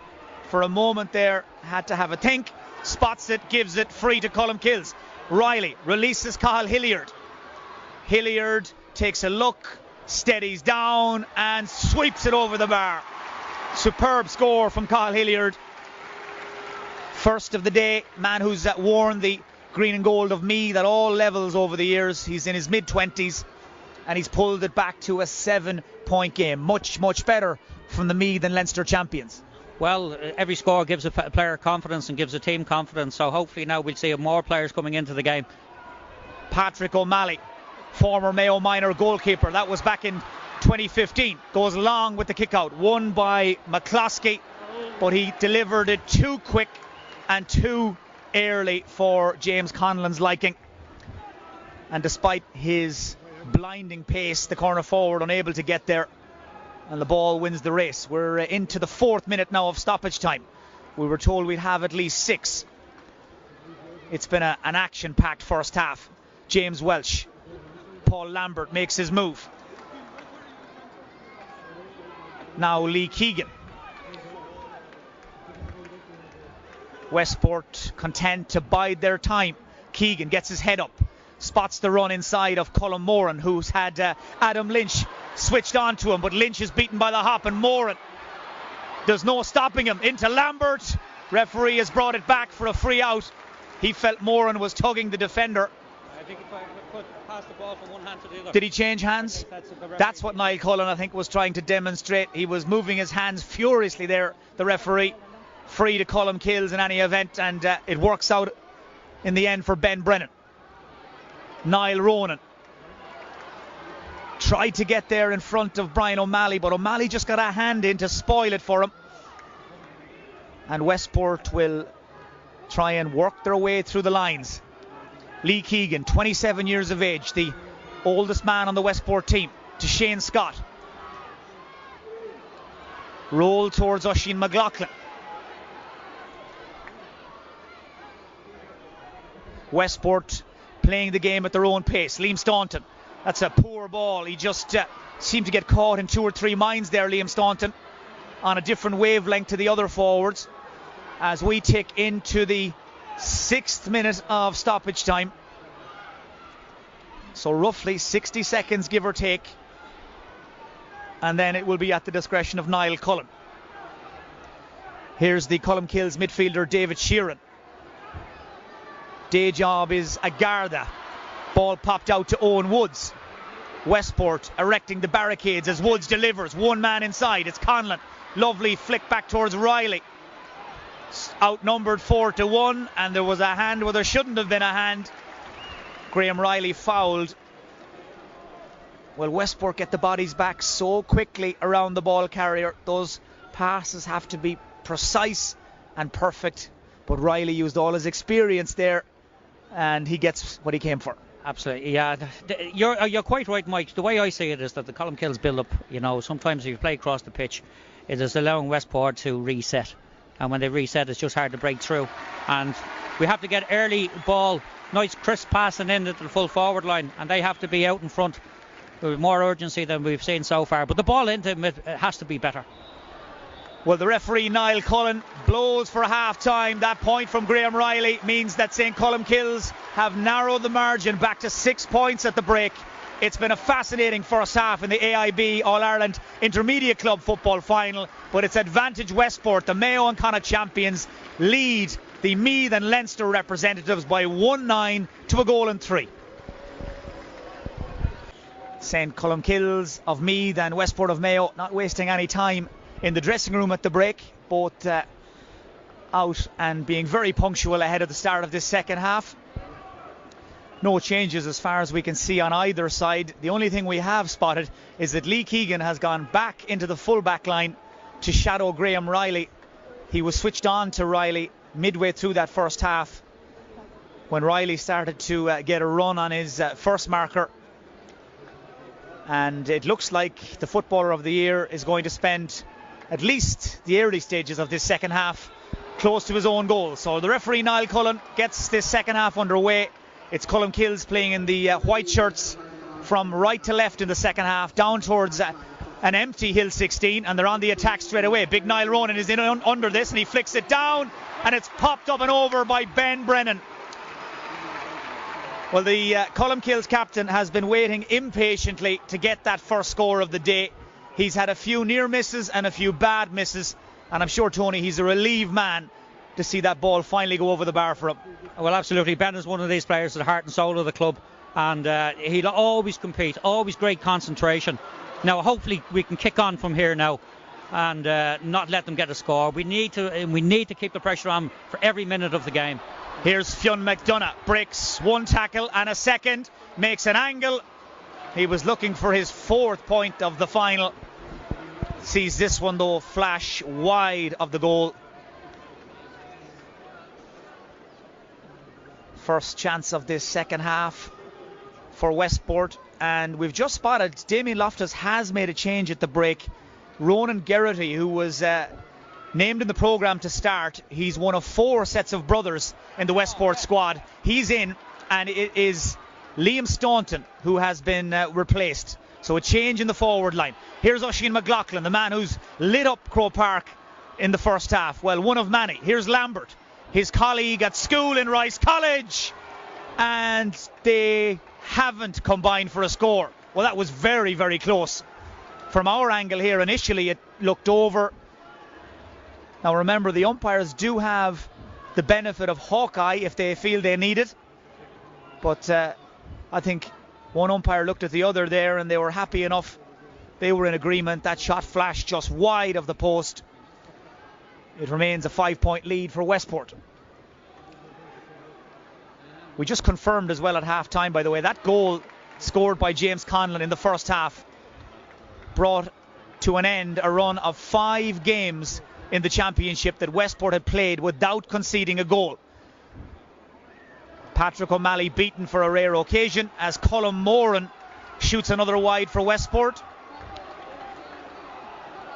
for a moment there, had to have a think. Spots it, gives it free to Colmcille. Riley releases Cathal Hilliard. Hilliard takes a look, steadies down and sweeps it over the bar. Superb score from Cathal Hilliard. First of the day, man who's worn the green and gold of Meath at all levels over the years. He's in his mid-20s and he's pulled it back to a 7-point game. Much better from the Meath and Leinster champions. Well, every score gives a player confidence and gives a team confidence, so hopefully now we'll see more players coming into the game. Patrick O'Malley, former Mayo minor goalkeeper, that was back in 2015, goes long with the kick out, won by McCloskey, but he delivered it too quick and too early for James Conlon's liking, and despite his blinding pace, the corner forward unable to get there, and the ball wins the race. We're into the 4th minute now of stoppage time. We were told we'd have at least 6. It's been an action-packed first half. James Welsh, Paul Lambert makes his move. Now Lee Keegan. Westport content to bide their time. Keegan gets his head up, spots the run inside of Colm Moran, who's had Adam Lynch switched on to him, but Lynch is beaten by the hop, and Moran, there's no stopping him. Into Lambert. Referee has brought it back for a free out. He felt Moran was tugging the defender. I think if I could pass the ball from one hand to the other. Did he change hands? That's what Niall Cullen, I think, was trying to demonstrate. He was moving his hands furiously there, the referee. Free to Colmcille in any event, and it works out in the end for Ben Brennan. Niall Ronan tried to get there in front of Brian O'Malley, but O'Malley just got a hand in to spoil it for him. And Westport will try and work their way through the lines. Lee Keegan, 27 years of age, the oldest man on the Westport team, to Shane Scott. Roll towards Oisin McLaughlin. Westport playing the game at their own pace. Liam Staunton, that's a poor ball. He just seemed to get caught in 2 or 3 minds there, Liam Staunton, on a different wavelength to the other forwards. As we tick into the 6th minute of stoppage time. So roughly 60 seconds, give or take. And then it will be at the discretion of Niall Cullen. Here's the Colmcille's midfielder, David Sheeran. Day job is Agarda. Ball popped out to Owen Woods. Westport erecting the barricades as Woods delivers. One man inside. It's Conlon. Lovely flick back towards Riley. Outnumbered 4-1, and there was a hand where there shouldn't have been a hand. Graham Riley fouled. Well, Westport get the bodies back so quickly around the ball carrier. Those passes have to be precise and perfect. but Riley used all his experience there, and he gets what he came for. Absolutely, yeah. You're quite right, Mike. The way I see it is that the Colmcille's build-up, sometimes if you play across the pitch, it is allowing Westport to reset. And when they reset, it's just hard to break through. And we have to get early ball, nice crisp passing in at the full forward line, and they have to be out in front with more urgency than we've seen so far. But the ball into him, it has to be better. Well, the referee, Niall Cullen, blows for half-time. That point from Graham Riley means that St. Colmcille's have narrowed the margin back to 6 points at the break. It's been a fascinating first half in the AIB All-Ireland Intermediate Club football final, but it's advantage Westport. The Mayo and Connacht champions lead the Meath and Leinster representatives by 1-9 to a goal and 3. St. Colmcille's of Meath and Westport of Mayo not wasting any time in the dressing room at the break, both out and being very punctual ahead of the start of this second half. No changes as far as we can see on either side. The only thing we have spotted is that Lee Keegan has gone back into the full back line to shadow Graham Riley. He was switched on to Riley midway through that first half when Riley started to get a run on his first marker. And it looks like the Footballer of the Year is going to spend at least the early stages of this second half close to his own goal. So the referee, Niall Cullen, gets this second half underway. It's Colmcille's playing in the white shirts from right to left in the second half, down towards an empty Hill 16, and they're on the attack straight away. Big Niall Ronan is in under this, and he flicks it down, and it's popped up and over by Ben Brennan. Well, the Colmcille's captain has been waiting impatiently to get that first score of the day. He's had a few near misses and a few bad misses, and I'm sure, Tony, he's a relieved man to see that ball finally go over the bar for him. Well, absolutely. Ben is one of these players, the heart and soul of the club, and he'll always compete, always great concentration. Now, hopefully we can kick on from here now and not let them get a score. We need to keep the pressure on for every minute of the game. Here's Fionn McDonough, breaks one tackle and a second, makes an angle. He was looking for his 4th point of the final. Sees this one though flash wide of the goal. First chance of this second half for Westport, and we've just spotted Damien Loftus has made a change at the break. Ronan Geraghty, who was named in the programme to start, he's one of 4 sets of brothers in the Westport squad. He's in, and it is Liam Staunton who has been replaced. So a change in the forward line. Here's Oisin McLaughlin, the man who's lit up Croke Park in the first half. Well, one of many. Here's Lambert, his colleague at school in Rice College, and they haven't combined for a score. Well, that was very, very close. From our angle here, initially it looked over. Now remember, the umpires do have the benefit of Hawkeye if they feel they need it, but I think one umpire looked at the other there and they were happy enough. They were in agreement. That shot flashed just wide of the post. It remains a 5-point lead for Westport. We just confirmed as well at half time, by the way, that goal scored by James Conlon in the first half brought to an end a run of 5 games in the championship that Westport had played without conceding a goal. Patrick O'Malley beaten for a rare occasion as Colm Moran shoots another wide for Westport.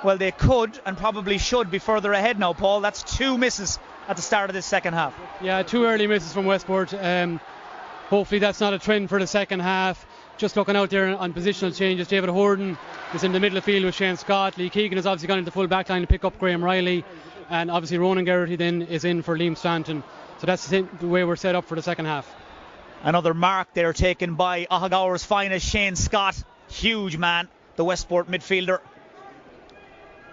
Well, they could and probably should be further ahead now, Paul. That's 2 misses at the start of this second half. Yeah, 2 early misses from Westport. Hopefully that's not a trend for the second half. Just looking out there on positional changes, David Horton is in the middle of the field with Shane Scott. Lee Keegan has obviously gone into full back line to pick up Graham Riley, and obviously Ronan Geraghty then is in for Liam Staunton. So that's the way we're set up for the second half. Another mark there taken by Ahagaur's finest, Shane Scott. Huge man, the Westport midfielder.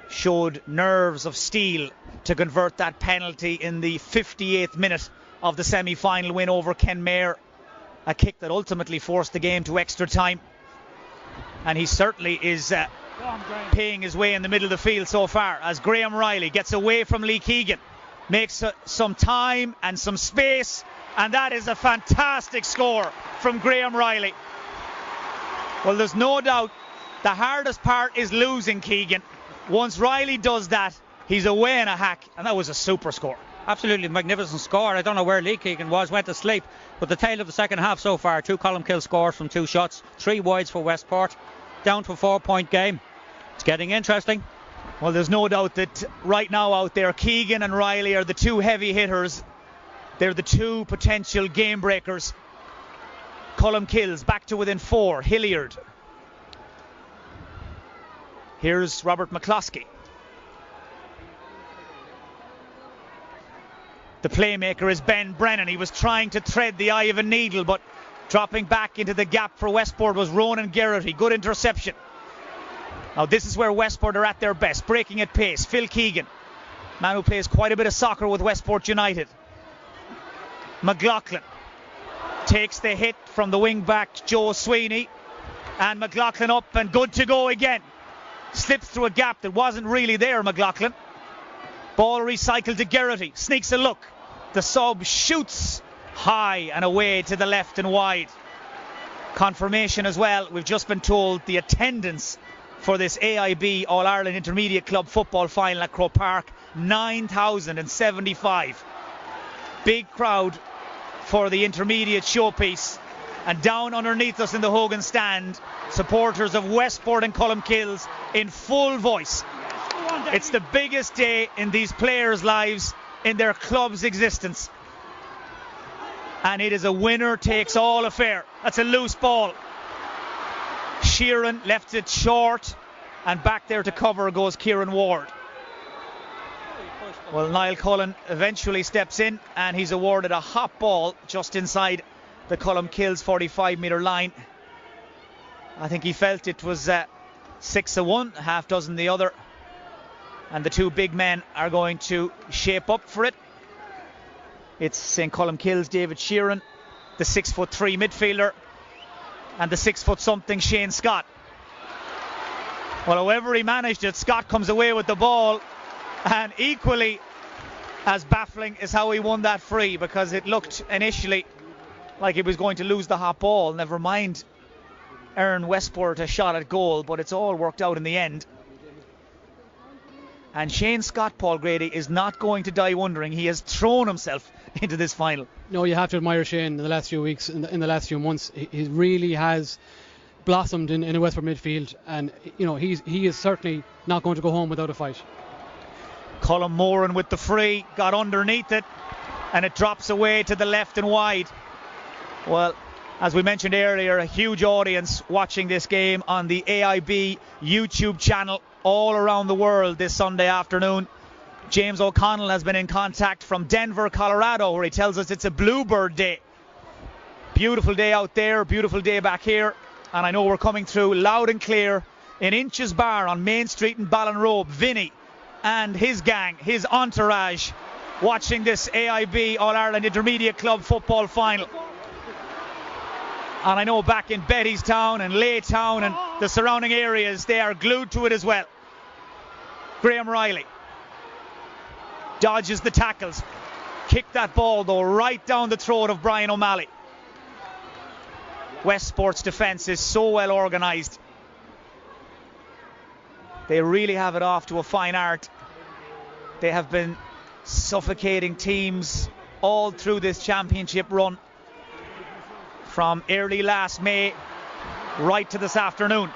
Showed nerves of steel to convert that penalty in the 58th minute of the semi-final win over Kenmare. A kick that ultimately forced the game to extra time. And he certainly is paying his way in the middle of the field so far as Graham Riley gets away from Lee Keegan. Makes some time and some space, and that is a fantastic score from Graham Riley. Well, there's no doubt the hardest part is losing Keegan. Once Riley does that, he's away in a hack, and that was a super score. absolutely magnificent score. I don't know where Lee Keegan went to sleep, but the tale of the second half so far: 2 Colmcille scores from 2 shots, 3 wides for Westport, down to a 4-point game. It's getting interesting. Well, there's no doubt that right now out there, Keegan and Riley are the 2 heavy hitters. They're the 2 potential game breakers. Colmcille's back to within 4. Hilliard. Here's Robert McCloskey. The playmaker is Ben Brennan. He was trying to thread the eye of a needle, but dropping back into the gap for Westport was Ronan Geraghty. Good interception. Now this is where Westport are at their best, breaking at pace. Phil Keegan, man who plays quite a bit of soccer with Westport United. McLaughlin takes the hit from the wing back Joe Sweeney, and McLaughlin up and good to go again. Slips through a gap that wasn't really there, McLaughlin. Ball recycled to Geraghty, sneaks a look. The sub shoots high and away to the left and wide. Confirmation as well, we've just been told the attendance for this AIB All-Ireland Intermediate Club football final at Croke Park, 9,075. Big crowd for the intermediate showpiece. And down underneath us in the Hogan stand, supporters of Westport and Colmcille in full voice. It's the biggest day in these players' lives, in their club's existence. And it is a winner takes all affair. That's a loose ball. Sheeran left it short, and back there to cover goes Kieran Ward. Well, Niall Cullen eventually steps in, and he's awarded a hot ball just inside the Colmcille's 45-metre line. I think he felt it was 6-1, half dozen the other, and the 2 big men are going to shape up for it. It's St. Colmcille's David Sheeran, the 6'3" midfielder, and the 6-something Shane Scott. Well, however he managed it, Scott comes away with the ball, and equally as baffling is how he won that free, because it looked initially like he was going to lose the hot ball, never mind earn Westport a shot at goal, but it's all worked out in the end. And Shane Scott, Paul Grady, is not going to die wondering. He has thrown himself into this final. No, you have to admire Shane in the last few weeks, in the last few months. He really has blossomed in a Westport midfield, and he is certainly not going to go home without a fight. Colm Moran with the free, got underneath it, and it drops away to the left and wide. Well, as we mentioned earlier, a huge audience watching this game on the AIB YouTube channel all around the world this Sunday afternoon. James O'Connell has been in contact from Denver, Colorado, where he tells us it's a bluebird day. Beautiful day out there, beautiful day back here, and I know we're coming through loud and clear in Inches Bar on Main Street in Ballinrobe. Vinny and his gang, his entourage, watching this AIB All-Ireland Intermediate Club football final. And I know back in Bettystown and Laytown and the surrounding areas, they are glued to it as well. Graham Riley dodges the tackles, kicked that ball though right down the throat of Brian O'Malley. Westport's defence is so well organised. They really have it off to a fine art. They have been suffocating teams all through this championship run, from early last May right to this afternoon.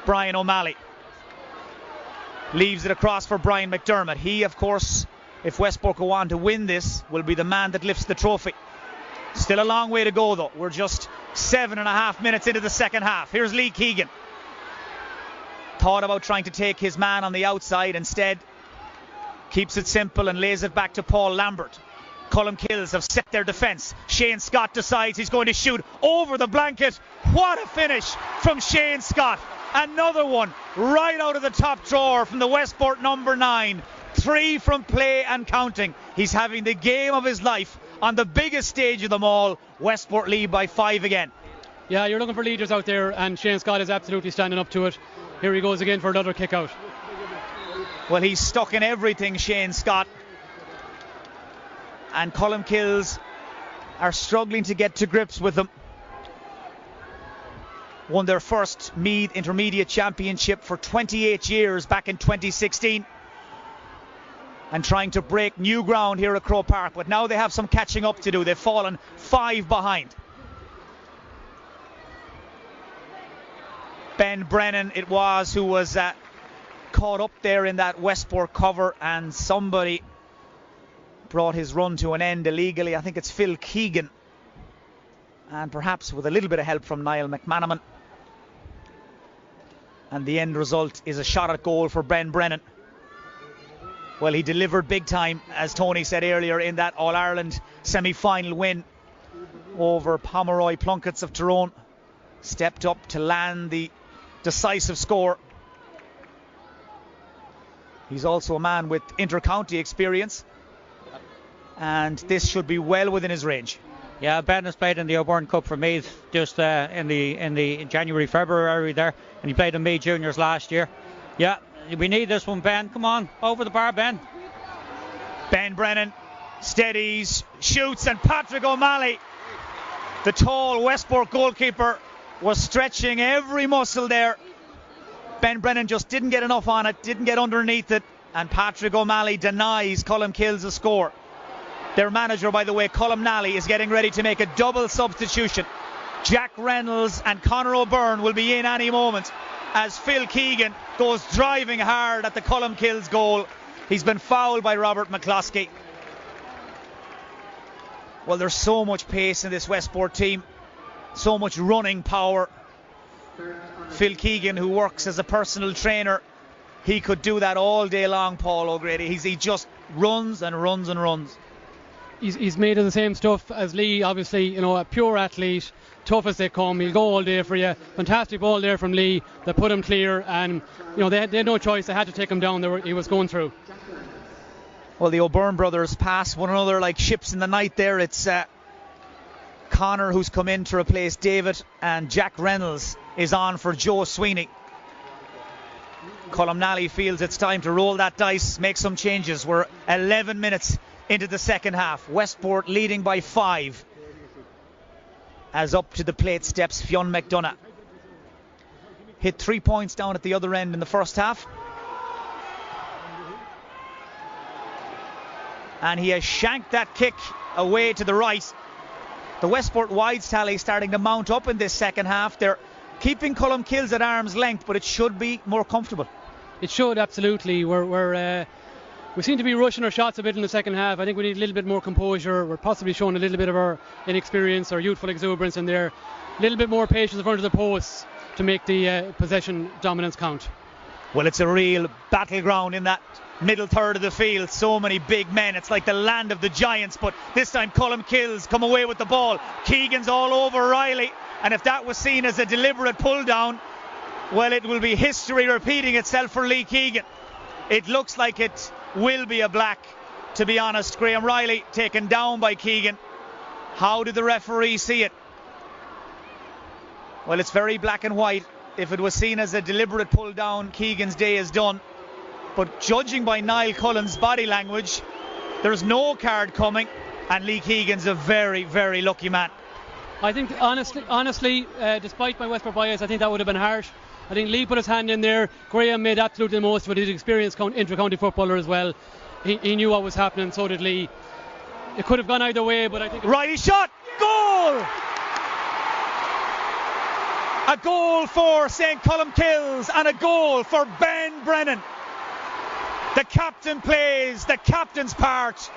Brian O'Malley leaves it across for Brian McDermott. He, of course, if Westport go on to win this, will be the man that lifts the trophy. Still a long way to go though. We're just 7.5 minutes into the second half. Here's Lee Keegan. Thought about trying to take his man on the outside, instead keeps it simple and lays it back to Paul Lambert. Colmcille have set their defence. Shane Scott decides he's going to shoot over the blanket. What a finish from Shane Scott. Another one right out of the top drawer from the Westport number 9. 3 from play and counting. He's having the game of his life on the biggest stage of them all. Westport lead by 5 again. Yeah, you're looking for leaders out there, and Shane Scott is absolutely standing up to it. Here he goes again for another kick out. Well, he's stuck in everything, Shane Scott. And Colmcille are struggling to get to grips with them. Won their first Meath Intermediate Championship for 28 years back in 2016. and trying to break new ground here at Croke Park, but now they have some catching up to do. They've fallen 5 behind. Ben Brennan it was who was caught up there in that Westport cover, and somebody brought his run to an end illegally. I think it's Phil Keegan, and perhaps with a little bit of help from Niall McManaman. And the end result is a shot at goal for Ben Brennan. Well, he delivered big time, as Tony said earlier, in that All-Ireland semi-final win over Pomeroy Plunketts of Tyrone. Stepped up to land the decisive score. He's also a man with inter-county experience, and this should be well within his range. Yeah, Ben has played in the O'Byrne Cup for Meath just in the January, February there, and he played in Meath Juniors last year. Yeah, we need this one, Ben. Come on, over the bar, Ben. Ben Brennan steadies, shoots, and Patrick O'Malley, the tall Westport goalkeeper, was stretching every muscle there. Ben Brennan just didn't get enough on it, didn't get underneath it, and Patrick O'Malley denies Colmcille a score. Their manager, by the way, Colmcille, is getting ready to make a double substitution. Jack Reynolds and Conor O'Byrne will be in any moment as Phil Keegan goes driving hard at the Colmcille's goal. He's been fouled by Robert McCloskey. Well, there's so much pace in this Westport team, so much running power. Phil Keegan, who works as a personal trainer, he could do that all day long, Paul O'Grady. He just runs and runs and runs. He's made of the same stuff as Lee, obviously, you know, a pure athlete, tough as they come. He'll go all day for you. Fantastic ball there from Lee. They put him clear, and you know they had no choice. They had to take him down. He was going through. Well, the O'Byrne brothers pass one another like ships in the night there. It's Connor who's come in to replace David, and Jack Reynolds is on for Joe Sweeney. Colmcille feels it's time to roll that dice, make some changes. We're 11 minutes into the second half. Westport leading by 5 as up to the plate steps Fionn McDonough. Hit 3 points down at the other end in the first half, and he has shanked that kick away to the right. The Westport wides tally starting to mount up in this second half. They're keeping Colmcille at arm's length, but it should be more comfortable. It should, absolutely. We seem to be rushing our shots a bit in the second half. I think we need a little bit more composure. We're possibly showing a little bit of our inexperience, our youthful exuberance in there. A little bit more patience in front of the posts to make the possession dominance count. Well, it's a real battleground in that middle third of the field. So many big men. It's like the land of the giants, but this time Colmcille's come away with the ball. Keegan's all over Riley, and if that was seen as a deliberate pull down, well, it will be history repeating itself for Lee Keegan. It looks like it will be a black, to be honest. Graham Riley taken down by Keegan. How did the referee see it? Well, it's very black and white. If it was seen as a deliberate pull down, Keegan's day is done. But judging by Niall Cullen's body language, there's no card coming, and Lee Keegan's a very, very lucky man. I think honestly, despite my Westport bias, I think that would have been harsh. I think Lee put his hand in there. Graham made absolutely the most of it. His experienced inter-county footballer as well. He knew what was happening, so did Lee. It could have gone either way, but I think... Riley shot! Goal! A goal for St. Colmcille and a goal for Ben Brennan. The captain plays the captain's part.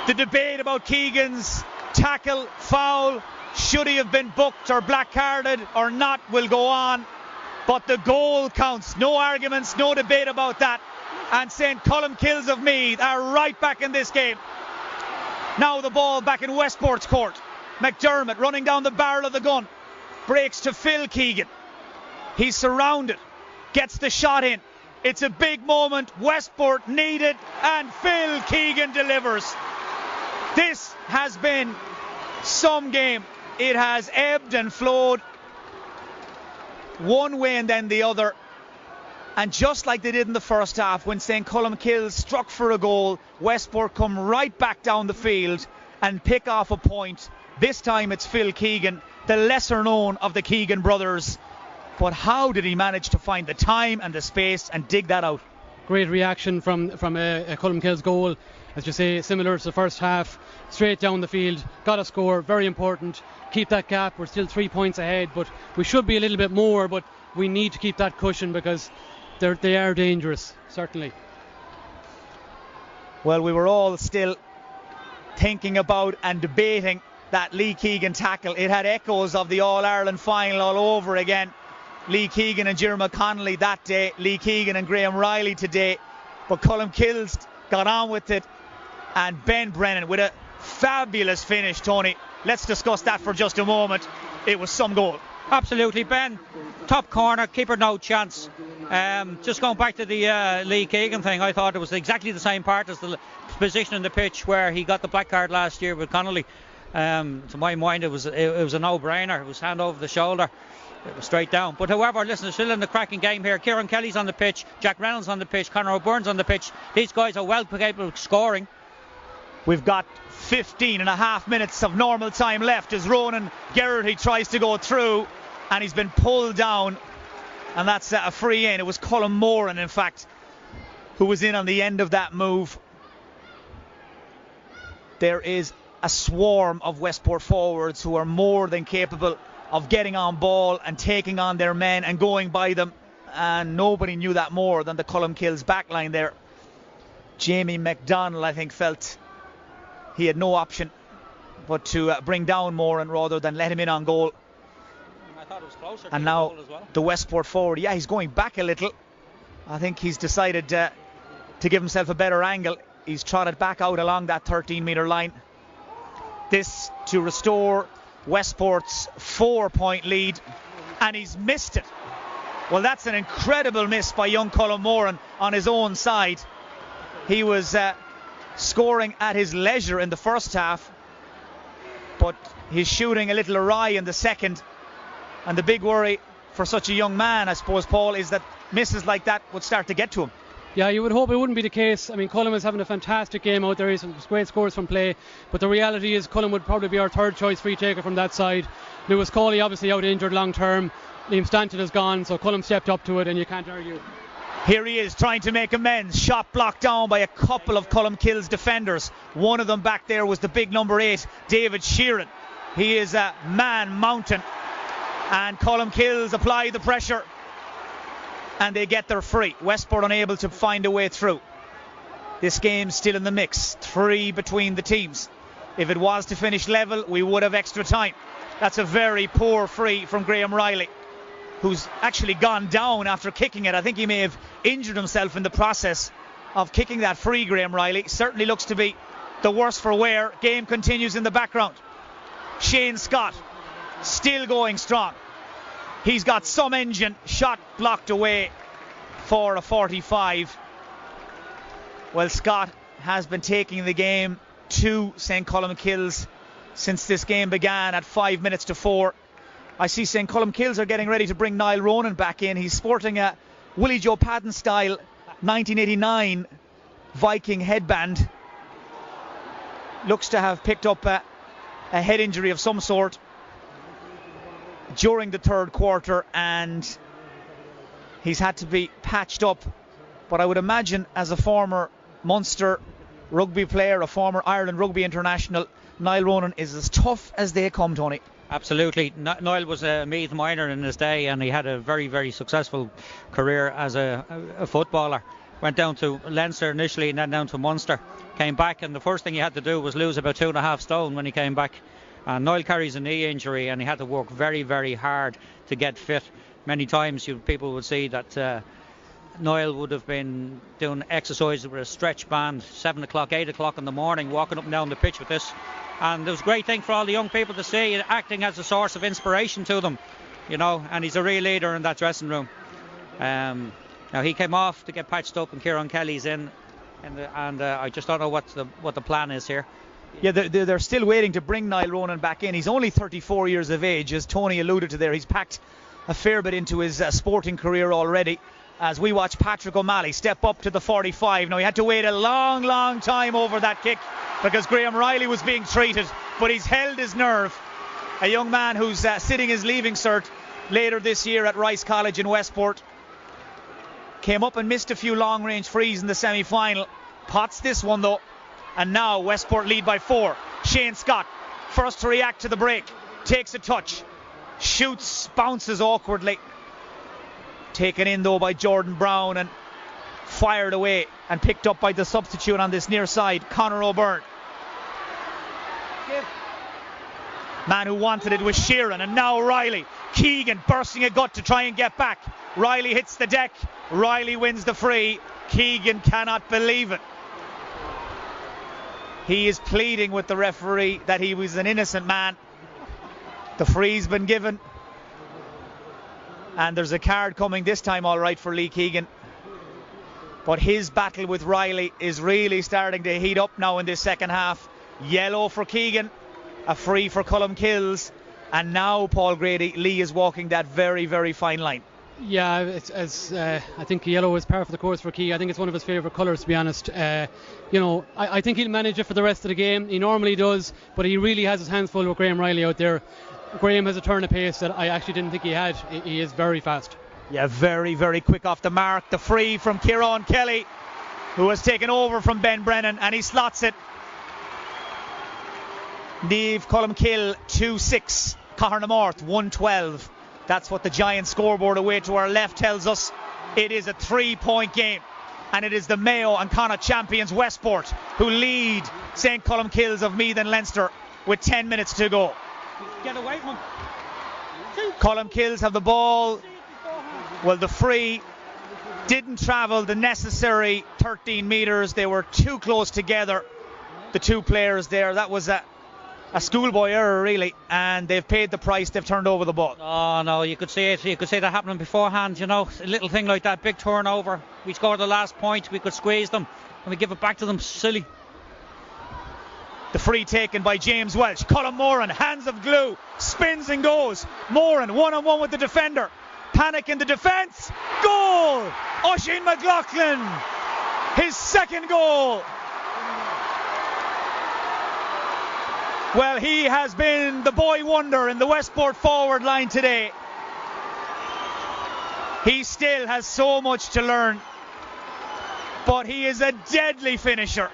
The debate about Keegan's tackle, foul, should he have been booked or black carded or not, will go on, but the goal counts. No arguments, no debate about that, and St. Colmcille of Meath are right back in this game. Now the ball back in Westport's court. McDermott running down the barrel of the gun, breaks to Phil Keegan. He's surrounded, gets the shot in. It's a big moment. Westport need it, and Phil Keegan delivers. This has been some game. It has ebbed and flowed one way and then the other. And just like they did in the first half, when St. Colmcille struck for a goal, Westport come right back down the field and pick off a point. This time it's Phil Keegan, the lesser known of the Keegan brothers. But how did he manage to find the time and the space and dig that out? great reaction from Colmcille's goal. As you say, similar to the first half, straight down the field, got a score, very important. Keep that gap, we're still 3 points ahead, but we should be a little bit more, but we need to keep that cushion because they are dangerous, certainly. Well, we were all still thinking about and debating that Lee Keegan tackle. It had echoes of the All-Ireland final all over again. Lee Keegan and Jeremy Connolly that day, Lee Keegan and Graham Riley today, but Colmcille's got on with it, and Ben Brennan with a fabulous finish. Tony, let's discuss that for just a moment. It was some goal. Absolutely, Ben. Top corner, keeper no chance. Just going back to the Lee Keegan thing, I thought it was exactly the same part as the position in the pitch where he got the black card last year with Connolly. To my mind, it was a no-brainer. It was hand over the shoulder. It was straight down. But however, listen, it's still in the cracking game here. Kieran Kelly's on the pitch, Jack Reynolds on the pitch, Conor O'Byrne's on the pitch. These guys are well capable of scoring. We've got 15 and a half minutes of normal time left as Ronan Geraghty tries to go through, and he's been pulled down, and that's a free in. It was Colm Moran, in fact, who was in on the end of that move. There is a swarm of Westport forwards who are more than capable of getting on ball and taking on their men and going by them, and nobody knew that more than the Colmcille's backline there. Jamie McDonnell, I think, felt he had no option but to bring down Moran rather than let him in on goal. I thought it was closer. And now goal as well. The Westport forward, he's going back a little. I think he's decided to give himself a better angle. He's trotted back out along that 13-metre line. This to restore Westport's 4-point lead, and he's missed it. Well, that's an incredible miss by young Colm Moran on his own side. He was scoring at his leisure in the first half, but he's shooting a little awry in the second, and the big worry for such a young man, I suppose, Paul, is that misses like that would start to get to him. Yeah, you would hope it wouldn't be the case. I mean, Colm is having a fantastic game out there. He's some great scores from play. But the reality is Colm would probably be our third choice free taker from that side. Lewis Cawley obviously out injured long term. Liam Stanton is gone, so Colm stepped up to it, and you can't argue. Here he is trying to make amends. Shot blocked down by a couple of Colmcille's defenders. One of them back there was the big number 8, David Sheeran. He is a man mountain. And Colmcille's apply the pressure, and they get their free. Westport unable to find a way through. This game's still in the mix. 3 between the teams. If it was to finish level, we would have extra time. That's a very poor free from Graham Riley, who's actually gone down after kicking it. I think he may have injured himself in the process of kicking that free. Graham Riley certainly looks to be the worse for wear. Game continues in the background. Shane Scott still going strong. He's got some engine. Shot blocked away for a 45. Well, Scott has been taking the game to St. Colmcille's since this game began at 5 minutes to 4. I see St. Colmcille's are getting ready to bring Niall Ronan back in. He's sporting a Willie Joe Patton style 1989 Viking headband. Looks to have picked up a head injury of some sort during the third quarter, and he's had to be patched up. But I would imagine, as a former Munster rugby player, a former Ireland rugby international, Niall Ronan is as tough as they come, Tony. Absolutely. Niall was a Meath minor in his day, and he had a very, very successful career as a footballer. Went down to Leinster initially and then down to Munster. Came back, and the first thing he had to do was lose about 2.5 stone when he came back. And Niall carries a knee injury, and he had to work very, very hard to get fit. Many times people would see that Niall would have been doing exercise with a stretch band, 7 o'clock, 8 o'clock in the morning, walking up and down the pitch with this. And it was a great thing for all the young people to see, acting as a source of inspiration to them, you know, and he's a real leader in that dressing room. Now he came off to get patched up, and Kieran Kelly's in, and I just don't know what the plan is here. Yeah, they're still waiting to bring Niall Ronan back in. He's only 34 years of age, as Tony alluded to there. He's packed a fair bit into his sporting career already. As we watch Patrick O'Malley step up to the 45. Now, he had to wait a long time over that kick because Graham Riley was being treated, but he's held his nerve. A young man who's sitting his leaving cert later this year at Rice College in Westport. Came up and missed a few long-range frees in the semi-final. Pots this one though. And now Westport lead by 4. Shane Scott, first to react to the break. Takes a touch. Shoots, bounces awkwardly. Taken in though by Jordan Brown and fired away and picked up by the substitute on this near side, Conor O'Byrne. Man who wanted it was Sheeran, and now Riley. Keegan bursting a gut to try and get back. Riley hits the deck. Riley wins the free. Keegan cannot believe it. He is pleading with the referee that he was an innocent man. The free's been given. And there's a card coming this time, all right, for Lee Keegan. But his battle with Riley is really starting to heat up now in this second half. Yellow for Keegan, a free for Colmcille, and now Paul Grady, Lee is walking that very, very fine line. Yeah, I think yellow is par for the course for Key. I think it's one of his favourite colours, to be honest. I think he'll manage it for the rest of the game. He normally does, but he really has his hands full with Graham Riley out there. Graham has a turn of pace that I actually didn't think he had. He is very fast. Yeah, very, very quick off the mark. The free from Kieran Kelly, who has taken over from Ben Brennan, and he slots it. Niamh Colmcille 2-6, Cahernamarth 1-12. That's what the giant scoreboard away to our left tells us. It is a 3-point game, and it is the Mayo and Connacht champions Westport who lead St. Colmcille of Meath and Leinster with 10 minutes to go. Get away from him. Colmcille have the ball. Well, the free didn't travel the necessary 13 metres. They were too close together, the two players there. That was a schoolboy error, really, and they've paid the price. They've turned over the ball. Oh no, you could see it. You could see that happening beforehand. A little thing like that, big turnover. We scored the last point. We could squeeze them, and we give it back to them. Silly. The free taken by James Welch. Colin Moran, hands of glue, spins and goes. Moran one-on-one with the defender. Panic in the defence. Goal! Oisin McLaughlin, his second goal. Well, he has been the boy wonder in the Westport forward line today. He still has so much to learn, but he is a deadly finisher.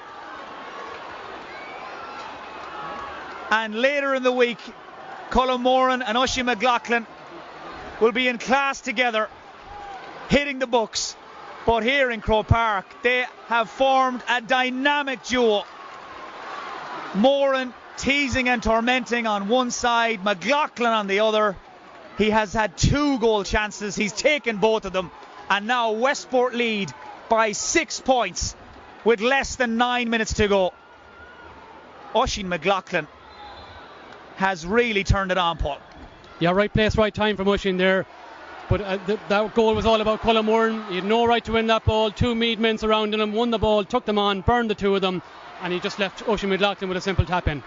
And later in the week, Colin Moran and Oisin McLaughlin will be in class together, hitting the books. But here in Croke Park, they have formed a dynamic duo. Moran teasing and tormenting on one side, McLaughlin on the other. He has had 2 goal chances. He's taken both of them. And now Westport lead by 6 points with less than 9 minutes to go. Oisin McLaughlin has really turned it on, Paul. Yeah, right place, right time from Oisin there. But that goal was all about Colin Moran. He had no right to win that ball. 2 Meath men surrounding him, won the ball, took them on, burned the 2 of them, and he just left Oisin McLaughlin with a simple tap in.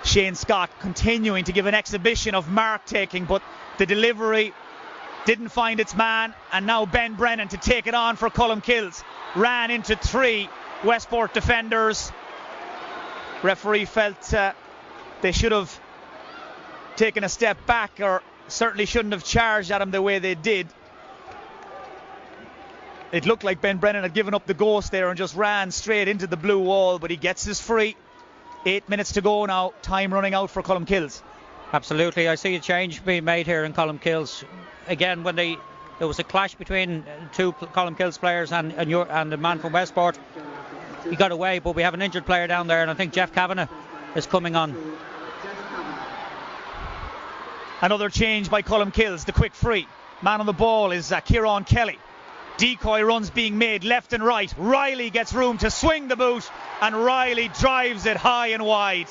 Shane Scott continuing to give an exhibition of mark taking, but the delivery didn't find its man, and now Ben Brennan to take it on for Colmcille. Ran into 3 Westport defenders. Referee felt they should have taken a step back, or certainly shouldn't have charged at him the way they did. It looked like Ben Brennan had given up the ghost there and just ran straight into the blue wall, but he gets his free. 8 minutes to go now, time running out for Colmcille. Absolutely, I see a change being made here in Colmcille. Again, when there was a clash between 2 Colmcille players and the man from Westport, he got away, but we have an injured player down there, and I think Jeff Kavanagh is coming on. Another change by Colmcille, the quick free. Man on the ball is Kieran Kelly. Decoy runs being made left and right. Riley gets room to swing the boot, and Riley drives it high and wide.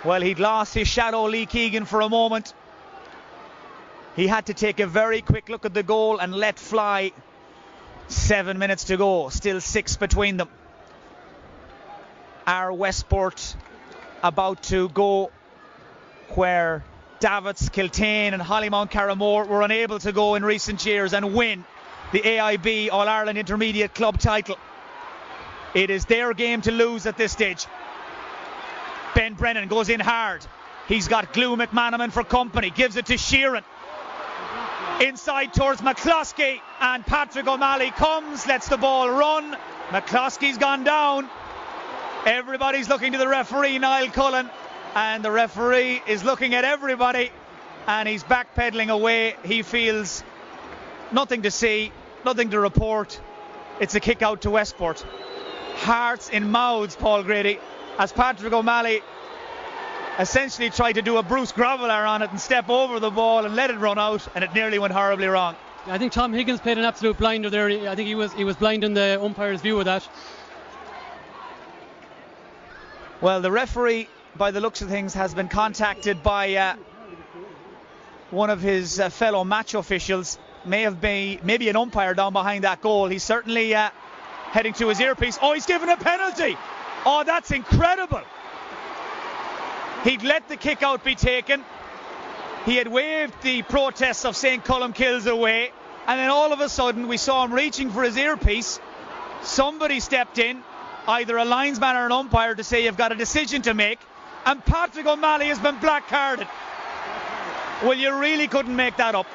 Well, he'd lost his shadow, Lee Keegan, for a moment. He had to take a very quick look at the goal and let fly. 7 minutes to go, still 6 between them. Are Westport about to go where Davits, Kiltane and Hollymount Carramore were unable to go in recent years and win the AIB All-Ireland Intermediate Club title? It is their game to lose at this stage. Ben Brennan goes in hard. He's got Glue McManaman for company, gives it to Sheeran. inside towards McCloskey, and Patrick O'Malley comes, lets the ball run. McCloskey's gone down. Everybody's looking to the referee, Niall Cullen, and the referee is looking at everybody, and he's backpedaling away. He feels nothing to see, nothing to report. It's a kick out to Westport. Hearts in mouths, Paul Grady, as Patrick O'Malley essentially tried to do a Bruce Groveler on it and step over the ball and let it run out, and it nearly went horribly wrong. I think Tom Higgins played an absolute blinder there. I think he was blind in the umpire's view of that. Well, the referee, by the looks of things, has been contacted by one of his fellow match officials. May have been maybe an umpire down behind that goal. He's certainly heading to his earpiece. Oh, he's given a penalty. Oh, that's incredible. He'd let the kick out be taken. He had waved the protests of St. Colmcille's away, and then all of a sudden we saw him reaching for his earpiece. Somebody stepped in, either a linesman or an umpire, to say you've got a decision to make, and Patrick O'Malley has been black carded. Well, you really couldn't make that up.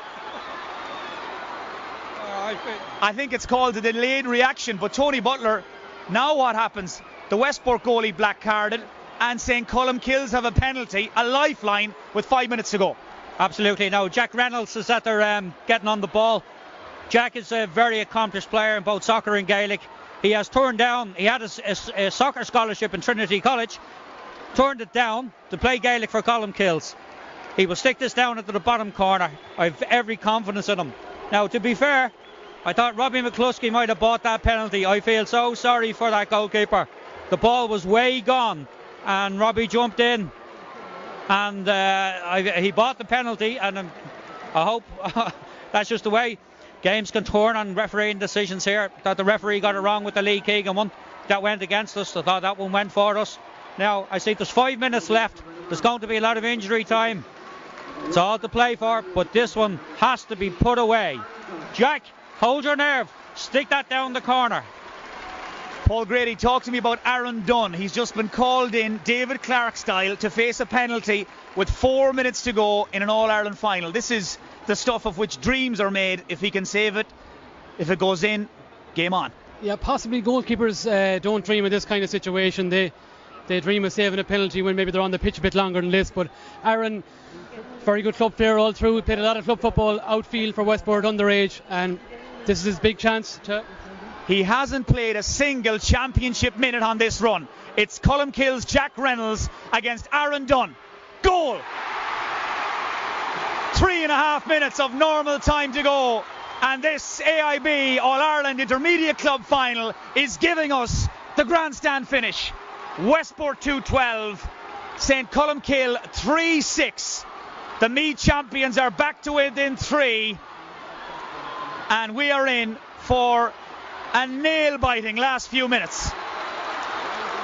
I think it's called a delayed reaction, but Tony Butler, now what happens? The Westport goalie black carded, and St. Colmcille's have a penalty, a lifeline, with 5 minutes to go. Absolutely. Now Jack Reynolds is at their getting on the ball. Jack is a very accomplished player in both soccer and Gaelic. He has turned down, he had a soccer scholarship in Trinity College, turned it down to play Gaelic for Colmcille. He will stick this down into the bottom corner. I've every confidence in him. Now, to be fair, I thought Robbie McCluskey might have bought that penalty. I feel so sorry for that goalkeeper. The ball was way gone, and Robbie jumped in, and he bought the penalty, and I hope that's just the way games can turn on refereeing decisions here. That the referee got it wrong with the Lee Keegan one. That went against us. I thought that one went for us. Now, I see there's 5 minutes left. There's going to be a lot of injury time. It's all to play for, but this one has to be put away. Jack, hold your nerve. Stick that down the corner. Paul Grady, talk to me about Aaron Dunn. He's just been called in, David Clark style, to face a penalty with 4 minutes to go in an All-Ireland final. This is the stuff of which dreams are made. If he can save it, if it goes in, game on. Yeah, possibly goalkeepers don't dream of this kind of situation. They dream of saving a penalty when maybe they're on the pitch a bit longer than this. But Aaron, very good club player all through. He played a lot of club football outfield for Westport underage, and this is his big chance to... He hasn't played a single championship minute on this run. It's Colmcille's Jack Reynolds against Aaron Dunn. Goal! 3.5 minutes of normal time to go, and this AIB All-Ireland Intermediate Club final is giving us the grandstand finish. Westport 2-12, St. Colmcille 3-6. The Meath champions are back to within 3, and we are in for a nail-biting last few minutes.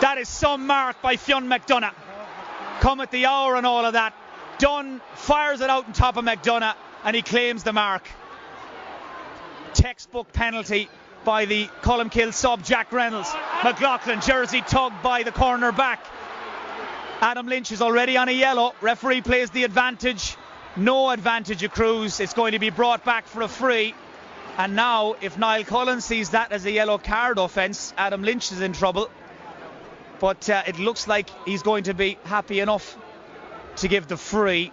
That is some mark by Fionn McDonough. Come at the hour and all of that. Dunn fires it out on top of McDonough, and he claims the mark. Textbook penalty by the Colmcille sub Jack Reynolds. McLaughlin jersey tugged by the corner back. Adam Lynch is already on a yellow. Referee plays the advantage. No advantage accrues. It's going to be brought back for a free. And now, if Niall Cullen sees that as a yellow card offence, Adam Lynch is in trouble. But it looks like he's going to be happy enough to give the free.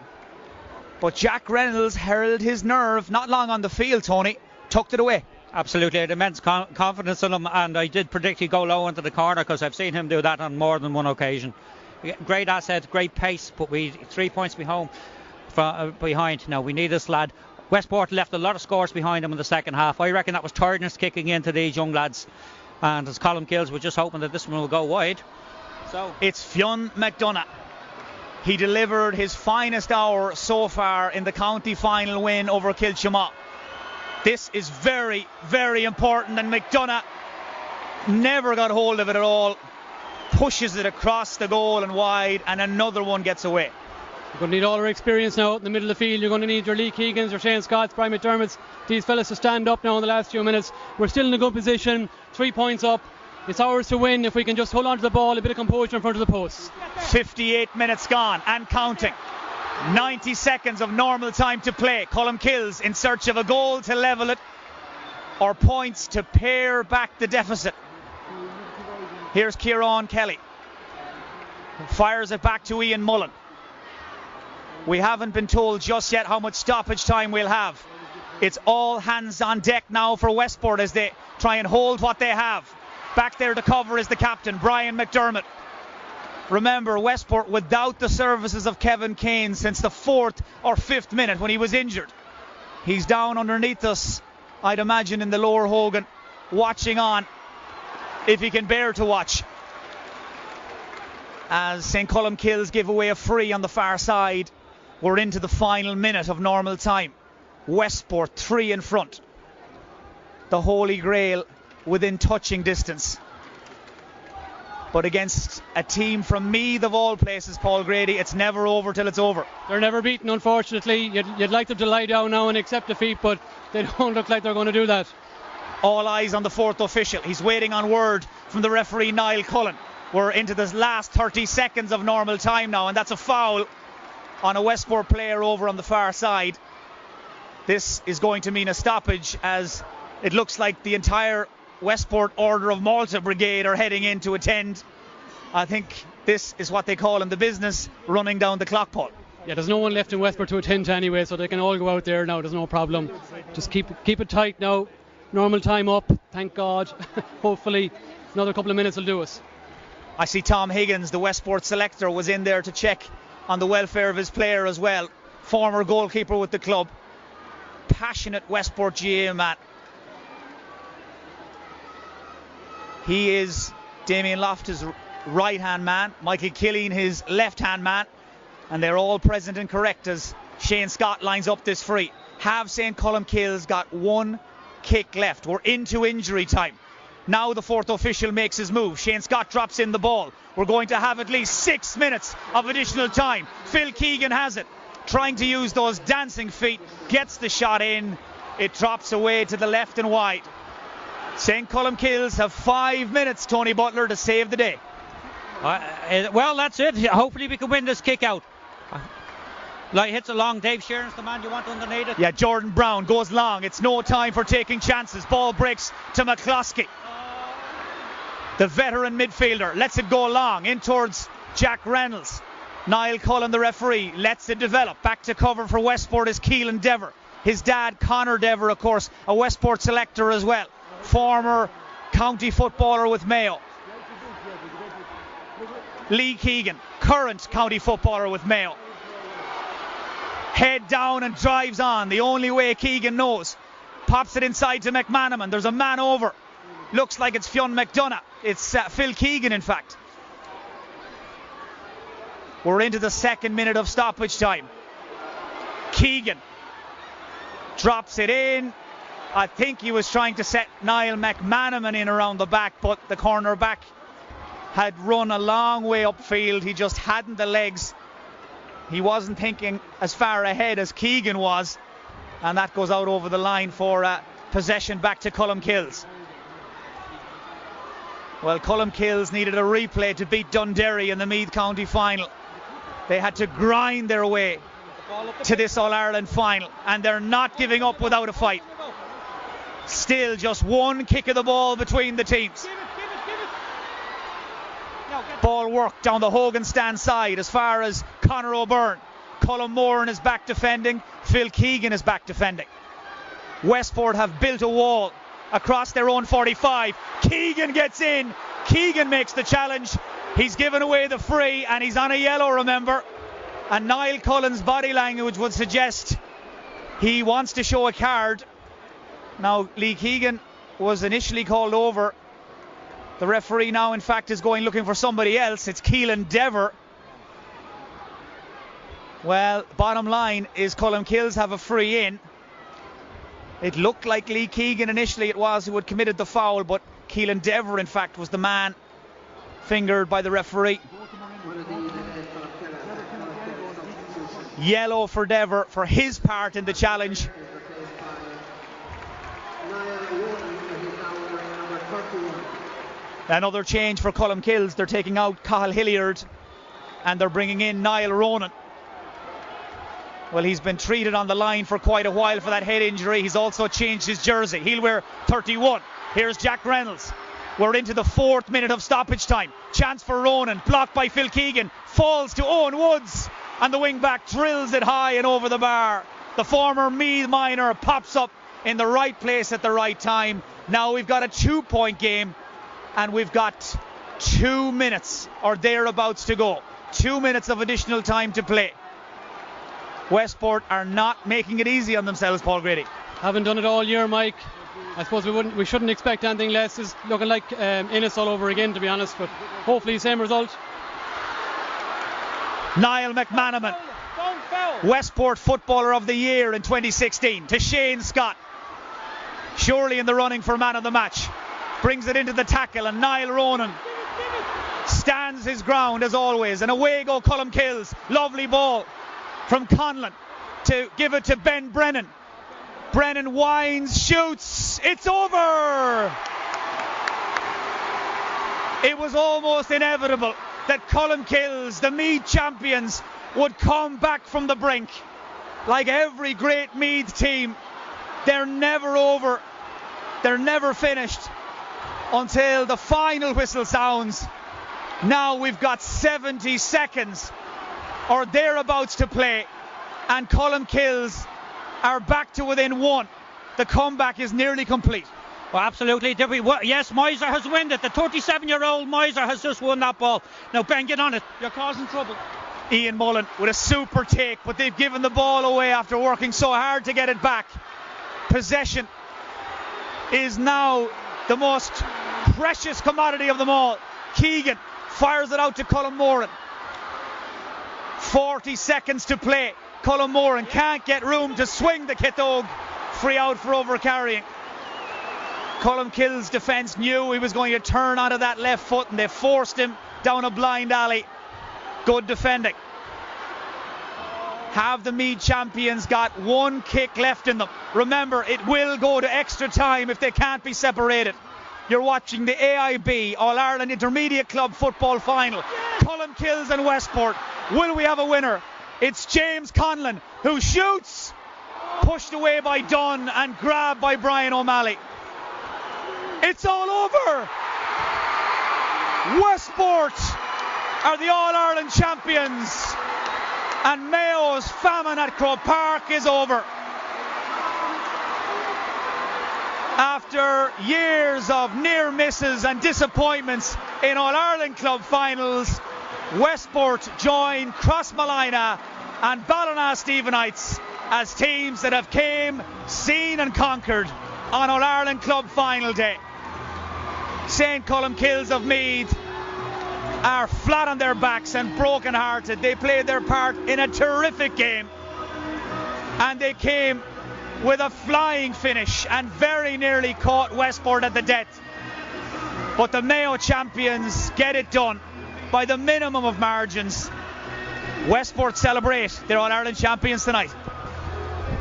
But Jack Reynolds held his nerve. Not long on the field, Tony. Tucked it away. Absolutely, I had immense confidence in him, and I did predict he'd go low into the corner because I've seen him do that on more than one occasion. Great asset, great pace, but we 3 points behind. Now we need this lad. Westport left a lot of scores behind him in the second half. I reckon that was tiredness kicking into these young lads, and as Colmcille were just hoping that this one will go wide. So it's Fionn McDonough. He delivered his finest hour so far in the county final win over Kilchama. This is very, very important, and McDonough never got hold of it at all. Pushes it across the goal and wide, and another one gets away. You're going to need all our experience now out in the middle of the field. You're going to need your Lee Keegans, your Shane Scotts, Brian McDermott's, these fellas to stand up now in the last few minutes. We're still in a good position, 3 points up. It's ours to win if we can just hold on to the ball, a bit of composure in front of the post. 58 minutes gone and counting. 90 seconds of normal time to play. Colmcille in search of a goal to level it or points to pare back the deficit. Here's Kieran Kelly. Fires it back to Ian Mullen. We haven't been told just yet how much stoppage time we'll have. It's all hands on deck now for Westport as they try and hold what they have. Back there to cover is the captain, Brian McDermott. Remember, Westport without the services of Kevin Kane since the 4th or 5th minute when he was injured. He's down underneath us, I'd imagine, in the lower Hogan, watching on, if he can bear to watch, as St. Colmcille give away a free on the far side. We're into the final minute of normal time. Westport 3 in front. The Holy Grail within touching distance. But against a team from Meath of all places, Paul Grady, it's never over till it's over. They're never beaten, unfortunately. You'd like them to lie down now and accept defeat, but they don't look like they're going to do that. All eyes on the 4th official. He's waiting on word from the referee, Niall Cullen. We're into the last 30 seconds of normal time now, and that's a foul on a Westport player over on the far side. This is going to mean a stoppage, as it looks like the entire Westport Order of Malta Brigade are heading in to attend. I think this is what they call in the business running down the clock, Paul. Yeah, there's no one left in Westport to attend to anyway, so they can all go out there now. There's no problem. Just keep it tight now. Normal time up, thank God. Hopefully another couple of minutes will do us. I see Tom Higgins, the Westport selector, was in there to check on the welfare of his player as well. Former goalkeeper with the club. Passionate Westport GA man. He is Damien Loftus' right-hand man, Michael Killeen his left-hand man, and they're all present and correct as Shane Scott lines up this free. Have St. Colmcille's got one kick left. We're into injury time. Now the 4th official makes his move. Shane Scott drops in the ball. We're going to have at least 6 minutes of additional time. Phil Keegan has it, trying to use those dancing feet, gets the shot in. It drops away to the left and wide. St. Colmcille have 5 minutes, Tony Butler, to save the day. Well, that's it. Hopefully we can win this kick out. Like hits along. Dave Sheeran's the man you want underneath it. Yeah, Jordan Brown goes long. It's no time for taking chances. Ball breaks to McCloskey. The veteran midfielder lets it go long in towards Jack Reynolds. Niall Cullen, the referee, lets it develop. Back to cover for Westport is Keelan Dever. His dad, Conor Dever, of course, a Westport selector as well. Former county footballer with Mayo. Lee Keegan, current county footballer with Mayo. Head down and drives on the only way Keegan knows. Pops it inside to McManaman. There's a man over. Looks like it's Fionn McDonough. It's Phil Keegan, in fact. We're into the 2nd minute of stoppage time. Keegan drops it in. I think he was trying to set Niall McManaman in around the back, but the corner back had run a long way upfield. He just hadn't the legs. He wasn't thinking as far ahead as Keegan was, and that goes out over the line for possession back to Colmcille. Well, Colmcille needed a replay to beat Dundee in the Meath County final. They had to grind their way to this All-Ireland final, and they're not giving up without a fight. Still just one kick of the ball between the teams. Ball work down the Hogan stand side as far as Conor O'Byrne. Colm Moran is back defending. Phil Keegan is back defending. Westport have built a wall across their own 45. Keegan gets in. Keegan makes the challenge. He's given away the free and he's on a yellow, remember. And Niall Cullen's body language would suggest he wants to show a card. Now, Lee Keegan was initially called over. The referee now, in fact, is going looking for somebody else. It's Keelan Dever. Well, bottom line is Colmcille have a free in. It looked like Lee Keegan initially it was who had committed the foul, but Keelan Dever, in fact, was the man fingered by the referee. Yellow for Dever for his part in the challenge. Another change for Colmcille. They're taking out Cathal Hilliard and they're bringing in Niall Ronan. Well, he's been treated on the line for quite a while for that head injury. He's also changed his jersey. He'll wear 31. Here's Jack Reynolds. We're into the 4th minute of stoppage time. Chance for Ronan, blocked by Phil Keegan. Falls to Owen Woods, and the wing back drills it high and over the bar. The former Meath miner pops up in the right place at the right time. Now we've got a 2-point game, and we've got 2 minutes or thereabouts to go. 2 minutes of additional time to play. Westport are not making it easy on themselves, Paul Grady. Haven't done it all year, Mike. I suppose we shouldn't expect anything less. It's looking like Innis all over again, to be honest, but hopefully same result. Niall McManaman, Westport Footballer of the Year in 2016, to Shane Scott, surely in the running for man of the match. Brings it into the tackle, and Niall Ronan stands his ground as always, and away go Colmcille. Lovely ball from Conlon to give it to Ben Brennan. Brennan winds, shoots, it's over! It was almost inevitable that Colmcille, the Meath champions, would come back from the brink. Like every great Meath team, they're never over, they're never finished until the final whistle sounds. Now we've got 70 seconds or thereabouts to play, and Colmcille are back to within 1. The comeback is nearly complete. Well, absolutely. Yes, Miser has won it. The 37-year-old Miser has just won that ball. Now, Ben, get on it. You're causing trouble. Ian Mullen with a super take, but they've given the ball away after working so hard to get it back. Possession is now the most precious commodity of them all. Keegan fires it out to Colm Moran. 40 seconds to play. Colm Moran can't get room to swing the Kitog. Free out for overcarrying. Colmcille's defence knew he was going to turn onto that left foot, and they forced him down a blind alley. Good defending. Have the Meath champions got 1 kick left in them? Remember, it will go to extra time if they can't be separated. You're watching the AIB All-Ireland Intermediate Club Football Final. Colmcille and Westport. Will we have a winner? It's James Conlon who shoots. Pushed away by Dunn and grabbed by Brian O'Malley. It's all over. Westport are the All-Ireland champions, and Mayo's famine at Croke Park is over. After years of near misses and disappointments in All-Ireland club finals, Westport join Crossmolina and Ballina-Stephenites as teams that have came, seen and conquered on All-Ireland club final day. St. Colmcille of Meath are flat on their backs and broken hearted. They played their part in a terrific game, and they came with a flying finish and very nearly caught Westport at the death. But the Mayo champions get it done by the minimum of margins. Westport celebrate their All-Ireland champions tonight.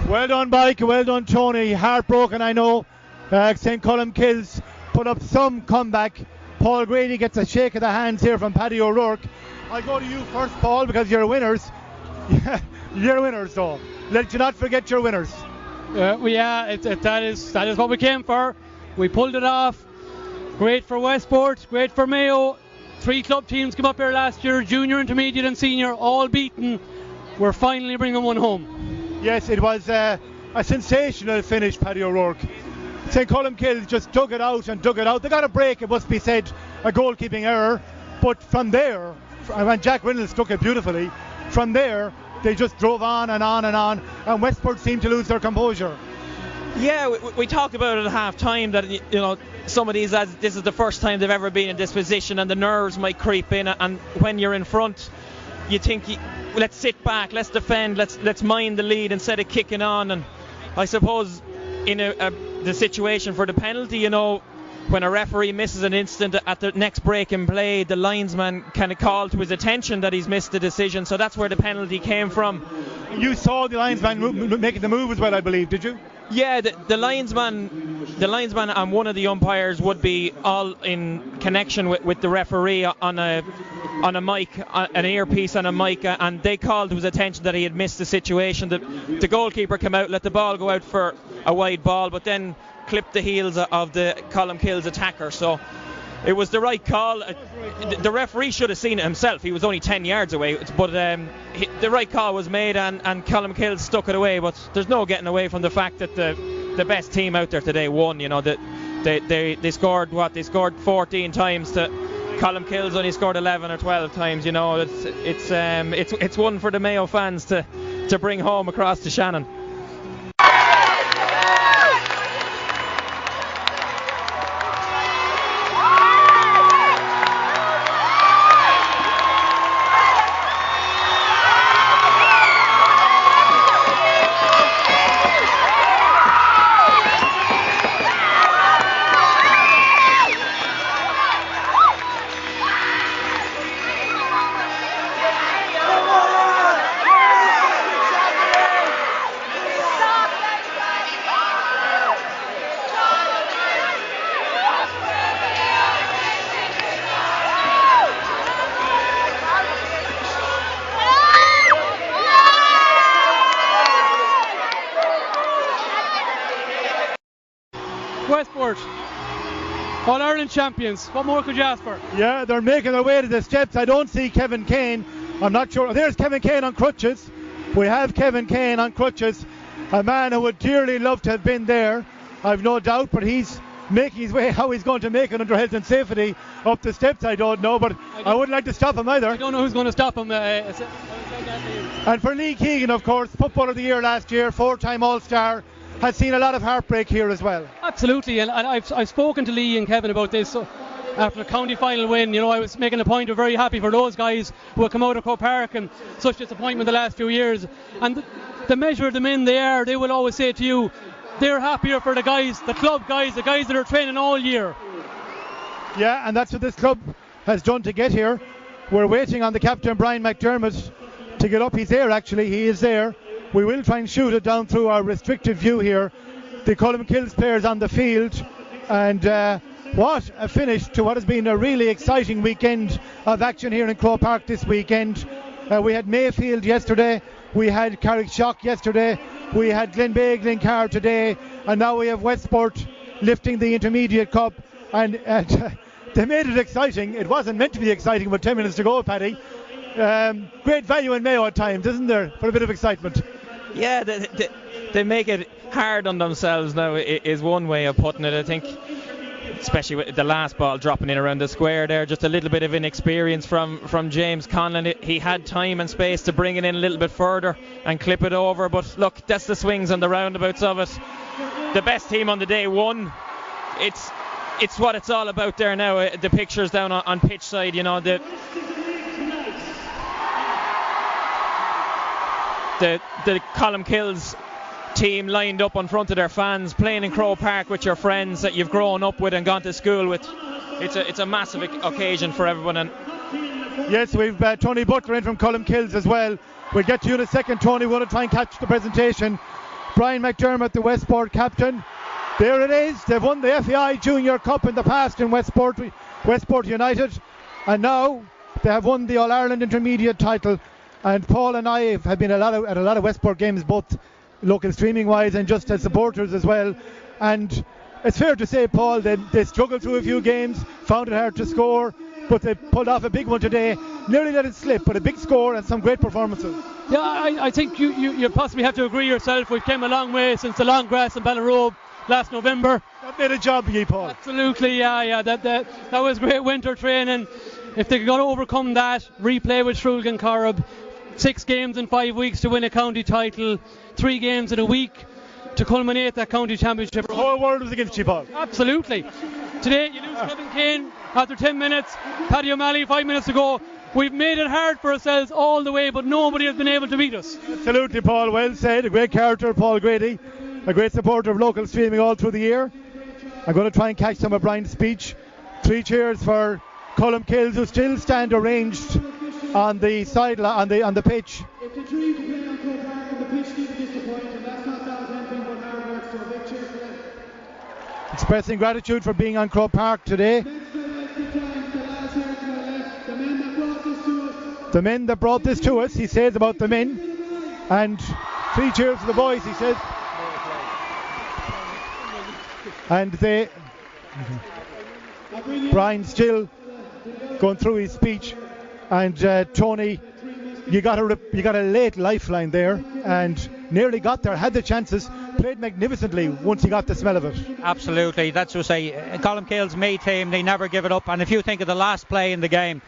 Well done, Mike. Well done, Tony. Heartbroken, I know. St. Colmcille put up some comeback. Paul Grady gets a shake of the hands here from Paddy O'Rourke. I'll go to you first, Paul, because you're winners. You're winners, though. Let you not forget your winners. That is what we came for. We pulled it off. Great for Westport, great for Mayo. 3 club teams came up here last year, junior, intermediate and senior, all beaten. We're finally bringing one home. Yes, it was a sensational finish, Paddy O'Rourke. St. Colmcille just dug it out and dug it out. They got a break, it must be said, a goalkeeping error. But from there, when Jack Reynolds took it beautifully, from there they just drove on and on and on, and Westport seemed to lose their composure. Yeah, we talked about it at half time that, you know, some of these lads, this is the first time they've ever been in this position, and the nerves might creep in, and when you're in front you think, let's sit back, let's defend, let's mind the lead instead of kicking on. And I suppose in the situation for the penalty, you know, when a referee misses an instant at the next break in play, the linesman kind of called to his attention that he's missed the decision, so that's where the penalty came from. You saw the linesman making the move as well, I believe, did you? Yeah, the linesman and one of the umpires would be all in connection with the referee on a on a mic, an earpiece on a mic, and they called to his attention that he had missed the situation. The goalkeeper came out, let the ball go out for a wide ball, but then clipped the heels of the Colmcille's attacker. So it was the right call. The referee should have seen it himself. He was only 10 yards away, but the right call was made, and Colmcille stuck it away. But there's no getting away from the fact that the best team out there today won. You know, that they scored what? They scored 14 times to Colmcille's only scored 11 or 12 times. You know, it's one for the Mayo fans to bring home across to Shannon. Westport, All-Ireland champions. What more could you ask for? Yeah, they're making their way to the steps. I don't see Kevin Kane. I'm not sure. There's Kevin Kane on crutches. We have Kevin Kane on crutches, a man who would dearly love to have been there, I've no doubt, but he's making his way. How he's going to make it under health and safety up the steps, I don't know, but I wouldn't like to stop him either. I don't know who's going to stop him. And for Lee Keegan, of course, Footballer of the Year last year, 4-time All-Star, has seen a lot of heartbreak here as well. Absolutely, and I've spoken to Lee and Kevin about this. So after the county final win, you know, I was making a point of very happy for those guys who have come out of Croke Park and such disappointment the last few years. And the measure of the men they are, they will always say to you, they're happier for the guys, the club guys, the guys that are training all year. Yeah, and that's what this club has done to get here. We're waiting on the captain, Brian McDermott, to get up. He's there, actually. He is there. We will try and shoot it down through our restricted view here. The Colmcille's players on the field. And what a finish to what has been a really exciting weekend of action here in Croke Park this weekend. We had Mayfield yesterday. We had Carrickshock yesterday. We had Glenbeigh, Glencar today. And now we have Westport lifting the Intermediate Cup. And they made it exciting. It wasn't meant to be exciting with 10 minutes to go, Paddy. Great value in Mayo at times, isn't there, for a bit of excitement? Yeah, they make it hard on themselves now, is one way of putting it. I think, especially with the last ball dropping in around the square there, just a little bit of inexperience from James Conlon. He had time and space to bring it in a little bit further and clip it over, but look, that's the swings and the roundabouts of it. The best team on the day won. It's what it's all about there now. The pictures down on pitch side, you know, the Colmcille's team lined up in front of their fans, playing in Croke Park with your friends that you've grown up with and gone to school with. It's a massive occasion for everyone. And yes, we've Tony Butler in from Colmcille's as well. We'll get to you in a second, Tony. We want to try and catch the presentation. Brian McDermott, the Westport captain. There it is. They've won the FAI Junior Cup in the past in Westport United, and now they have won the All-Ireland Intermediate title. And Paul and I have been at a lot of Westport games, both local streaming wise and just as supporters as well. And it's fair to say, Paul, they struggled through a few games, found it hard to score, but they pulled off a big one today. Nearly let it slip, but a big score and some great performances. Yeah, I think you possibly have to agree yourself. We've come a long way since the long grass in Ballarobe last November. That made a job of you, Paul. Absolutely, yeah. That was great winter training. If they could overcome that, replay with Shrulgan Corrib, 6 games in 5 weeks to win a county title, 3 games in a week to culminate that county championship. The whole world was against you, Paul. Absolutely. Today you lose Kevin Kane after 10 minutes, Paddy O'Malley 5 minutes to go. We've made it hard for ourselves all the way, but nobody has been able to beat us. Absolutely, Paul. Well said. A great character, Paul Grady. A great supporter of local streaming all through the year. I'm going to try and catch some of Brian's speech. 3 cheers for Colmcille, who still stand arranged on the sideline, on the pitch. Expressing gratitude for being on Croke Park today. the men that brought this to us, he says about the men, and 3 cheers for the boys, he says. And Brian still going through his speech, and Tony, you got a late lifeline there, and nearly got there, had the chances, played magnificently once he got the smell of it. Absolutely, that's what I say. Colmcille's Meath team, they never give it up. And if you think of the last play in the game,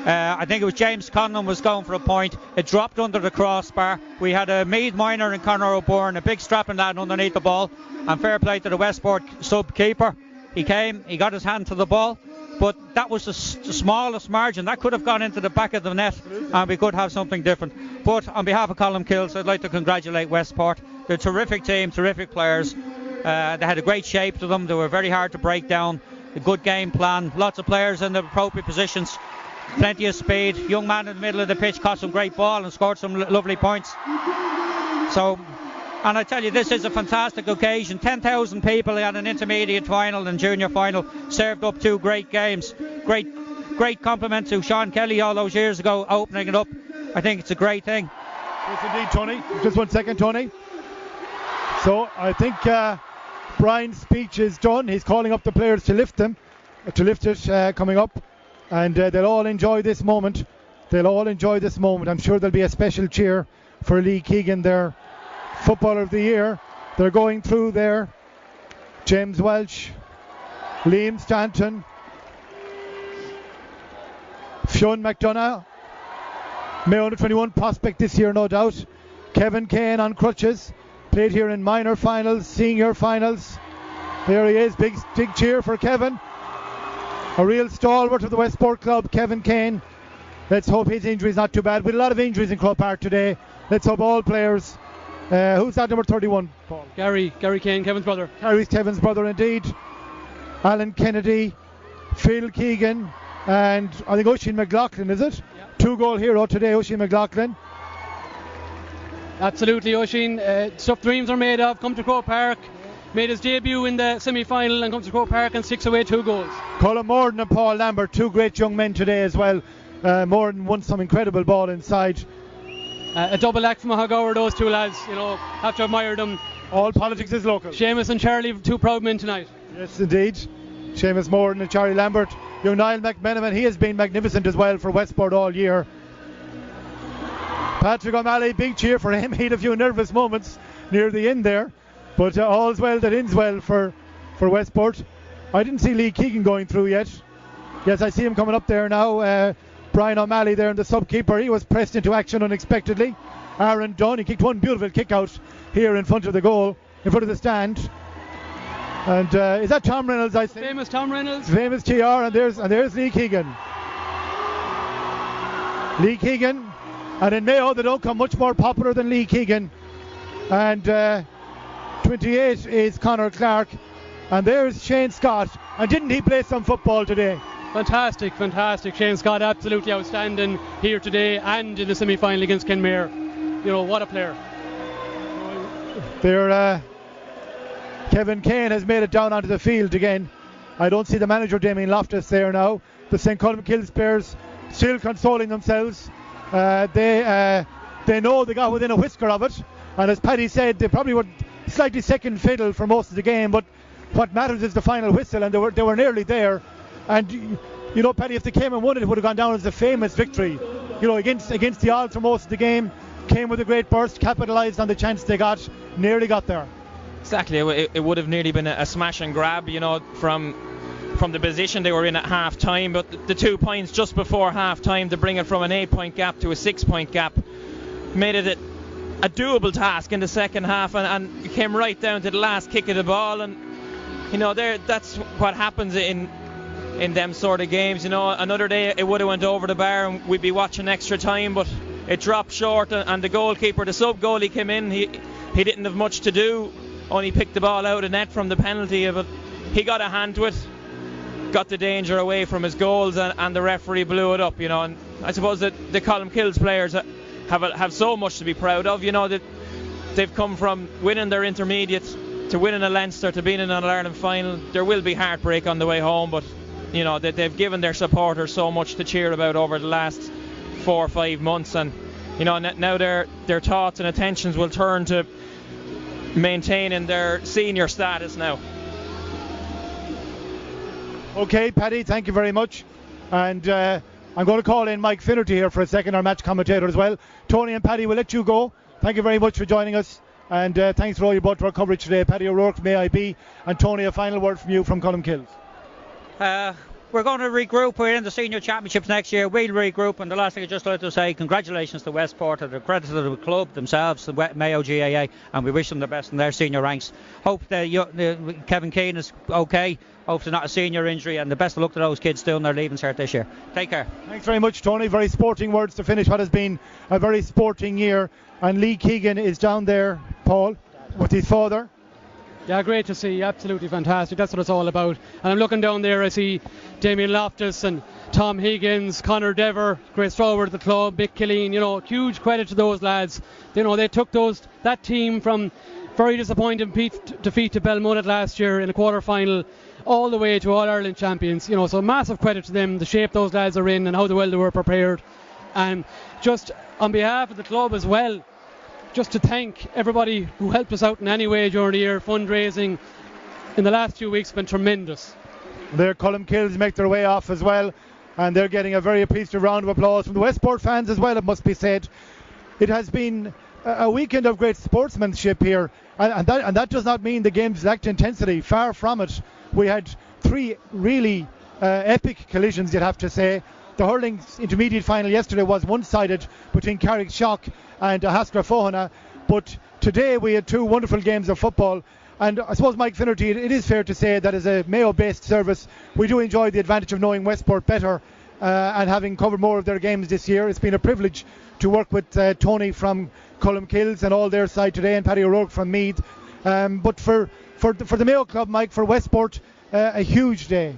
I think it was James Conlon was going for a point. It dropped under the crossbar. We had a Meath minor and Conor O'Byrne, a big strapping lad underneath the ball. And fair play to the Westport sub keeper. He came, he got his hand to the ball. But that was the smallest margin. That could have gone into the back of the net, and we could have something different. But on behalf of Colmcille, I'd like to congratulate Westport. They're a terrific team, terrific players. They had a great shape to them. They were very hard to break down. A good game plan. Lots of players in the appropriate positions. Plenty of speed. Young man in the middle of the pitch caught some great ball and scored some lovely points. And I tell you, this is a fantastic occasion. 10,000 people at an intermediate final and junior final, served up 2 great games. Great compliment to Sean Kelly all those years ago, opening it up. I think it's a great thing. Yes, indeed, Tony. Just 1 second, Tony. So I think Brian's speech is done. He's calling up the players to lift it coming up, and they'll all enjoy this moment. I'm sure there'll be a special cheer for Lee Keegan, their Footballer of the Year. They're going through there. James Welch, Liam Stanton, Fionn McDonough, Mayo under 21 prospect this year, no doubt. Kevin Kane on crutches, played here in minor finals, senior finals. There he is, big cheer for Kevin. A real stalwart of the Westport club, Kevin Kane. Let's hope his injury is not too bad. With a lot of injuries in Croke Park today, let's hope all players. Who's that number 31, Paul? Gary Kane, Kevin's brother. Gary's Kevin's brother indeed. Alan Kennedy, Phil Keegan, and I think Oisin McLaughlin, is it? Yeah. 2-goal hero today, Oisin McLaughlin. Absolutely, Oisin. Stuff dreams are made of. Come to Croke Park. Made his debut in the semi-final and comes to Croke Park and 6 away 2 goals. Colin Morden and Paul Lambert, 2 great young men today as well. Morden won some incredible ball inside. A double act from Ohagowar, those 2 lads, have to admire them. All politics is local. Seamus and Charlie, 2 proud men tonight. Yes, indeed. Seamus Morden and Charlie Lambert. Young Niall McMenamin, he has been magnificent as well for Westport all year. Patrick O'Malley, big cheer for him. He had a few nervous moments near the end there. But all's well that ends well for Westport. I didn't see Lee Keegan going through yet. Yes, I see him coming up there now. Brian O'Malley there in the sub-keeper, he was pressed into action unexpectedly. Aaron Dunn, he kicked one beautiful kick out here in front of the goal, in front of the stand. And is that Tom Reynolds, I think? Famous Tom Reynolds. Famous TR, and there's Lee Keegan. Lee Keegan, and in Mayo they don't come much more popular than Lee Keegan. And 28 is Conor Clark, and there's Shane Scott. And didn't he play some football today? Fantastic. Shane Scott absolutely outstanding here today and in the semi-final against Kenmare. What a player. Kevin Kane has made it down onto the field again. I don't see the manager Damien Loftus there now. The St. Colmcille players still consoling themselves. They know they got within a whisker of it, and as Paddy said, they probably were slightly second fiddle for most of the game, but what matters is the final whistle, and they were nearly there. And Paddy, if they came and won it, it would have gone down as a famous victory. Against the odds for most of the game. Came with a great burst, capitalised on the chance they got, nearly got there. Exactly, it would have nearly been a smash and grab, from the position they were in at half time. But the 2 points just before half time to bring it from an 8-point gap to a 6-point gap made it a doable task in the second half, and it came right down to the last kick of the ball. And that's what happens in them sort of games. Another day it would have went over the bar and we'd be watching extra time, but it dropped short, and the goalkeeper, the sub goalie, came in. He didn't have much to do, only picked the ball out of net from the penalty, but he got a hand to it, got the danger away from his goals, and the referee blew it up. And I suppose that the Colmcille's players have so much to be proud of. That they've come from winning their intermediate to winning a Leinster to being in an All-Ireland final. There will be heartbreak on the way home, but that they've given their supporters so much to cheer about over the last 4 or 5 months, and now their thoughts and attentions will turn to maintaining their senior status now. Okay, Paddy, thank you very much. And I'm going to call in Mike Finnerty here for a second, our match commentator as well. Tony and Paddy, we'll let you go. Thank you very much for joining us. And thanks for all you brought to our coverage today. Paddy O'Rourke, May I be. And Tony, a final word from you from Colmcille. We're going to regroup. We're in the senior championships next year. We'll regroup. And the last thing I'd just like to say, congratulations to Westport and the credit to the club themselves, the Mayo GAA, and we wish them the best in their senior ranks. Hope that Kevin Keane is okay. Hope it's not a senior injury, and the best of luck to those kids doing their leaving cert this year. Take care. Thanks very much, Tony. Very sporting words to finish what has been a very sporting year. And Lee Keegan is down there, Paul, with his father. Yeah, great to see. Absolutely fantastic. That's what it's all about. And I'm looking down there. I see Damien Loftus and Tom Higgins, Conor Dever, great stalwart at the club, Mick Killeen. Huge credit to those lads. They took that team from very disappointing defeat to Belmullet last year in a quarter-final all the way to All-Ireland champions. So massive credit to them, the shape those lads are in and how well they were prepared. And just on behalf of the club as well, just to thank everybody who helped us out in any way during the year. Fundraising in the last few weeks has been tremendous. Their Colmcilles make their way off as well, and they're getting a very appreciative round of applause from the Westport fans as well, it must be said. It has been a weekend of great sportsmanship here, and that does not mean the game's lacked intensity. Far from it. We had 3 really epic collisions, you'd have to say. The hurling intermediate final yesterday was one-sided between Carrick Shock and Haskra Fohana, but today we had 2 wonderful games of football. And I suppose, Mike Finnerty, it is fair to say that as a Mayo-based service, we do enjoy the advantage of knowing Westport better and having covered more of their games this year. It's been a privilege to work with Tony from Colmcilles and all their side today, and Paddy O'Rourke from Meath. But for the Mayo Club, Mike, for Westport, a huge day.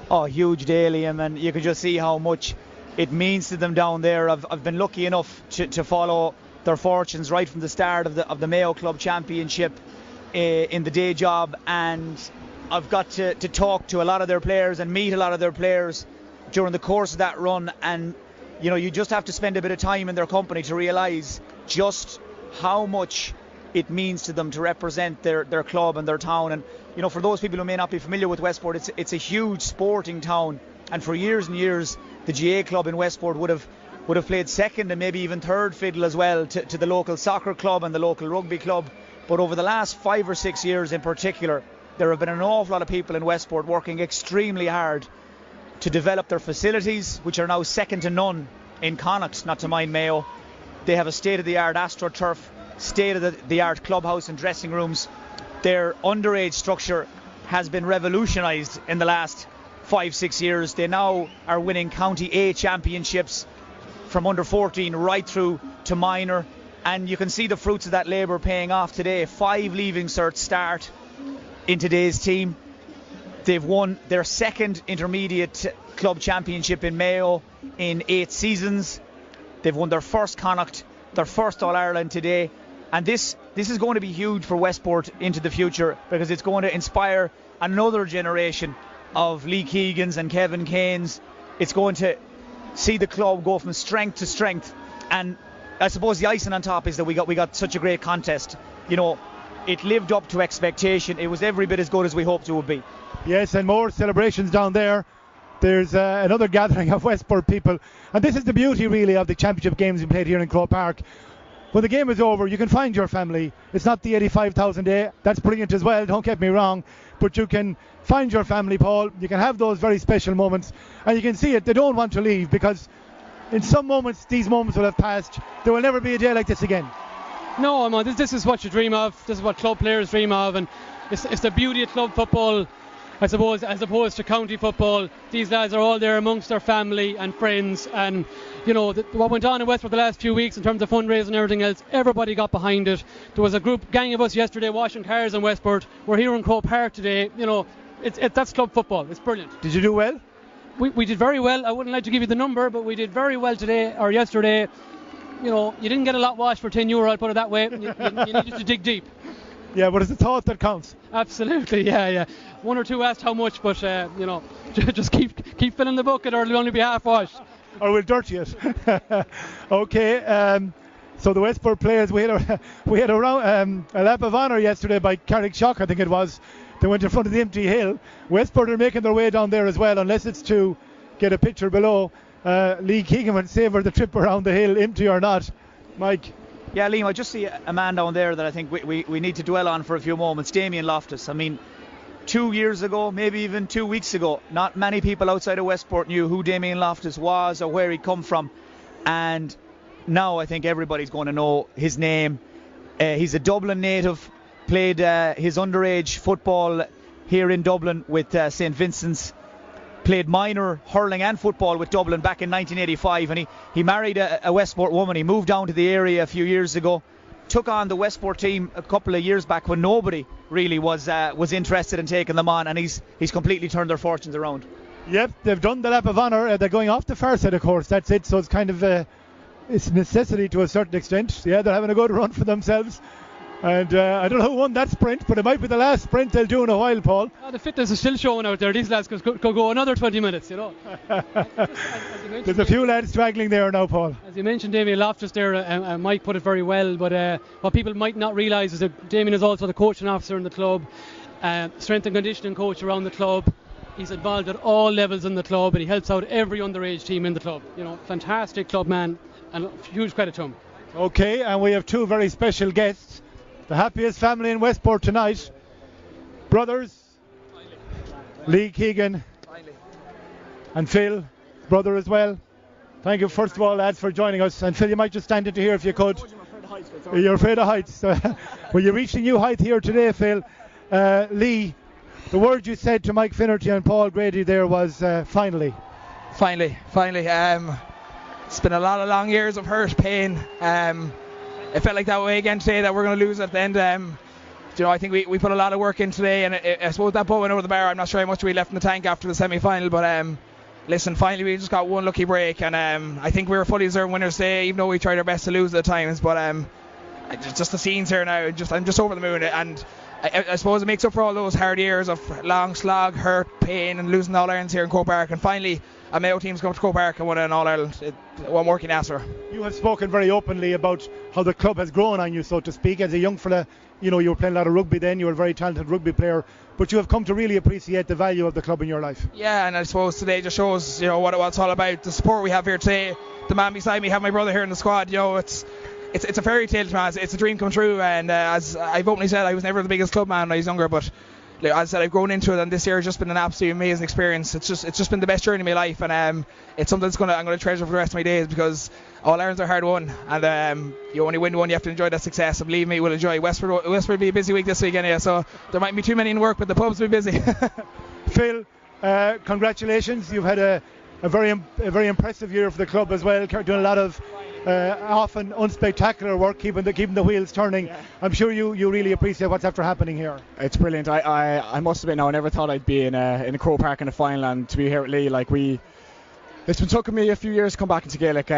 Oh, huge day, Liam, and you can just see how much it means to them down there. I've been lucky enough to follow their fortunes right from the start of the Mayo Club Championship in the day job, and I've got to talk to a lot of their players and meet a lot of their players during the course of that run, and you just have to spend a bit of time in their company to realise just how much it means to them to represent their club and their town. And for those people who may not be familiar with Westport, it's a huge sporting town, and for years and years the GA club in Westport would have played second and maybe even third fiddle as well to the local soccer club and the local rugby club. But over the last 5 or 6 years in particular, there have been an awful lot of people in Westport working extremely hard to develop their facilities, which are now second to none in Connacht, not to mind Mayo. They have a state-of-the-art AstroTurf, state-of-the-art clubhouse and dressing rooms. Their underage structure has been revolutionised in the last 5-6 years. They now are winning County A championships from under 14 right through to minor, and you can see the fruits of that labour paying off today. 5 leaving certs start in today's team. They've won their second intermediate club championship in Mayo in 8 seasons. They've won their first Connacht, their first All-Ireland today. And this is going to be huge for Westport into the future, because it's going to inspire another generation of Lee Keegans and Kevin Kanes. It's going to see the club go from strength to strength. And I suppose the icing on top is that we got such a great contest. It lived up to expectation. It was every bit as good as we hoped it would be. Yes, and more celebrations down there. There's another gathering of Westport people, and this is the beauty really of the championship games we played here in Croke Park. When the game is over, you can find your family. It's not the 85,000 day. That's brilliant as well, don't get me wrong, but you can find your family, Paul. You can have those very special moments, and you can see it. They don't want to leave, because in some moments these moments will have passed. There will never be a day like this again. No, man, this is what you dream of. This is what club players dream of, and it's the beauty of club football, I suppose, as opposed to county football. These lads are all there amongst their family and friends, and what went on in Westport the last few weeks in terms of fundraising and everything else, everybody got behind it. There was a gang of us yesterday washing cars in Westport. We're here in Croke Park today. That's club football. It's brilliant. Did you do well? We did very well. I wouldn't like to give you the number, but we did very well today or yesterday. You didn't get a lot washed for €10, I'll put it that way. You needed to dig deep. Yeah, but it's the thought that counts. Absolutely, yeah. One or two asked how much, but just keep filling the bucket, or it'll only be half washed. or we'll dirty it. Okay. So the Westport players, we had a lap of honour yesterday by Carrickshock, I think it was. They went in front of the empty hill. Westport are making their way down there as well, unless it's to get a picture below. Lee Keegan would savour the trip around the hill, empty or not. Mike. Yeah, Liam, I just see a man down there that I think we need to dwell on for a few moments. Damien Loftus. I mean, 2 years ago, maybe even 2 weeks ago, not many people outside of Westport knew who Damien Loftus was or where he'd come from. And now I think everybody's going to know his name. He's a Dublin native, played his underage football here in Dublin with St Vincent's, played minor hurling and football with Dublin back in 1985, and he married a Westport woman. He moved down to the area a few years ago, took on the Westport team a couple of years back when nobody really was interested in taking them on, and he's completely turned their fortunes around. Yep, they've done the lap of honour. They're going off the far side, of course. That's it. So it's kind of it's necessity to a certain extent. Yeah, they're having a good run for themselves. And I don't know who won that sprint, but it might be the last sprint they'll do in a while, Paul. The fitness is still showing out there. These lads could go another 20 minutes, you know. There's a few lads straggling there now, Paul. As you mentioned, Damien Loftus there, and Mike put it very well, but what people might not realise is that Damien is also the coaching officer in the club, strength and conditioning coach around the club. He's involved at all levels in the club, and he helps out every underage team in the club. You know, fantastic club man, and huge credit to him. Okay, and we have two very special guests. The happiest family in Westport tonight. Brothers. Lee Keegan. And Phil, brother as well. Thank you first of all, lads, for joining us. And Phil, you might just stand into here if you could. You're afraid of heights. Well, you reached a new height here today, Phil. Lee, the word you said to Mike Finnerty and Paul Grady there was finally. Finally. It's been a lot of long years of hurt, pain. It felt like that way again today, that we're going to lose at the end. I think we put a lot of work in today, and I suppose that ball went over the bar. I'm not sure how much we left in the tank after the semi-final, but listen, finally we just got one lucky break, and I think we were fully deserved winners today, even though we tried our best to lose at times. But just the scenes here now, I'm just over the moon, and I suppose it makes up for all those hard years of long slog, hurt, pain, and losing All-Irelands here in Croke Park, and finally a Mayo team's come to Croke Park and won an All-Ireland. What more can you ask for? You have spoken very openly about how the club has grown on you, so to speak. As a young fella, you were playing a lot of rugby then, you were a very talented rugby player, but you have come to really appreciate the value of the club in your life. Yeah, and I suppose today just shows what it's all about. The support we have here today, the man beside me, have my brother here in the squad. It's a fairy tale, man. It's a dream come true, and as I've openly said, I was never the biggest club man when I was younger, but as I said, I've grown into it, and this year has just been an absolutely amazing experience. It's just been the best journey of my life, and it's something I'm going to treasure for the rest of my days, because all Irelands are hard won, and you only win one, you have to enjoy that success, and believe me, we'll enjoy. Westport will be a busy week this week anyway, so there might be too many in work, but the pubs will be busy. Phil, congratulations. You've had a very impressive year for the club as well, doing a lot of often unspectacular work, keeping the wheels turning. Yeah. I'm sure you really appreciate what's after happening here. It's brilliant. I must admit now, I never thought I'd be in a Croke Park in a final, and to be here at Lee, it's been taking me a few years to come back into Gaelic.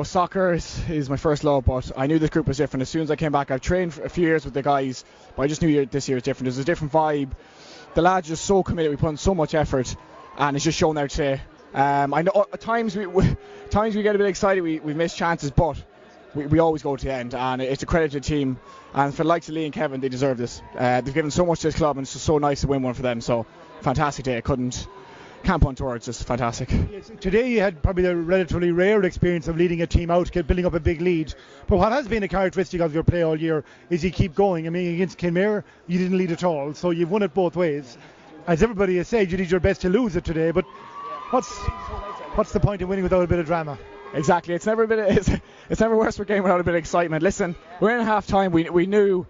Soccer is my first love, but I knew this group was different. As soon as I came back, I've trained for a few years with the guys, but I just knew this year was different. There's a different vibe. The lads are just so committed. We put in so much effort, and it's just shown there today. I know at times we get a bit excited, we miss chances, but we always go to the end, and it's a credit to the team, and for the likes of Lee and Kevin, they deserve this. They've given so much to this club, and it's just so nice to win one for them. So fantastic day. Can't put into words, just fantastic. Yes, today you had probably the relatively rare experience of leading a team out, building up a big lead, but what has been a characteristic of your play all year is you keep going. I mean, against Kilmare you didn't lead at all, so you've won it both ways. As everybody has said, you did your best to lose it today, but what's the point of winning without a bit of drama? Exactly. It's never worse for a game without a bit of excitement. Listen, we're in half time. We knew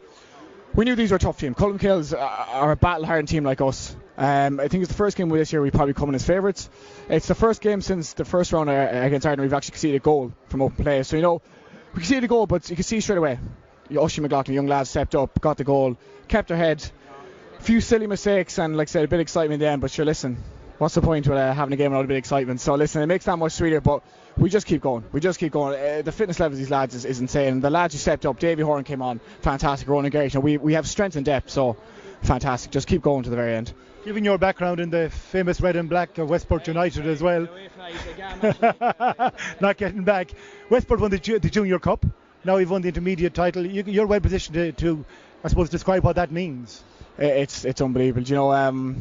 these were a tough team. Colmcille are a battle-hardened team like us. I think it's the first game this year we probably come in as favourites. It's the first game since the first round against Ireland we've actually conceded a goal from open play. So we conceded a goal, but you can see straight away. Oisin McLaughlin, young lads, stepped up, got the goal, kept their head. A few silly mistakes, and like I said, a bit of excitement in the end. But sure, listen. What's the point with having a game without a bit of excitement? So listen, it makes that much sweeter, but we just keep going. The fitness level of these lads is insane. The lads who stepped up, Davy Horan came on, fantastic. Ronan Garrett, we have strength and depth, so fantastic. Just keep going to the very end. Given your background in the famous red and black of Westport United as well, not getting back. Westport won the Junior Cup. Now we've won the intermediate title. You're well positioned to, I suppose, describe what that means. It's unbelievable. You know,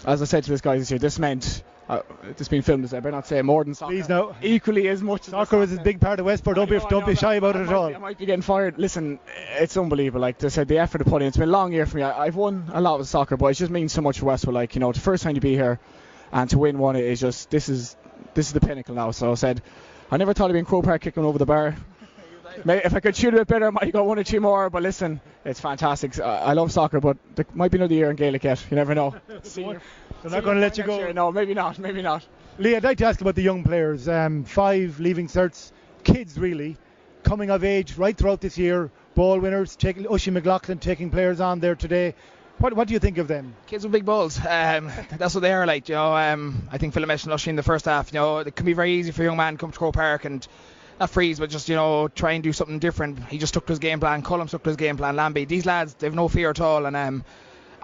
as I said to this guy this year, this meant. This being filmed, I better not say more than soccer. Please no. Equally as much. Soccer is a big part of Westport. Don't be shy about it at all. I might be getting fired. Listen, it's unbelievable. Like I said, the effort to put in. It's been a long year for me. I've won a lot with soccer, but it just means so much for Westport. Like, you know, the first time to be here and to win one is just this is the pinnacle now. So I said, I never thought I'd be in Croke Park kicking over the bar. Maybe if I could shoot a bit better, I might go 1 or 2 more. But listen, it's fantastic. I love soccer, but there might be another year in Gaelic yet. You never know. They're not going to let you go. Year. No, maybe not. Maybe not. Lee, I'd like to ask about the young players. 5 leaving certs, kids really, coming of age right throughout this year. Ball winners, Ushie McLaughlin taking players on there today. What do you think of them? Kids with big balls. That's what they are like. You know, I think Phil mentioned Ushie in the first half. You know, it can be very easy for a young man to come to Croke Park and not freeze, but just, you know, try and do something different. He just stuck to his game plan. Colm stuck to his game plan. Lambie, these lads, they've no fear at all. And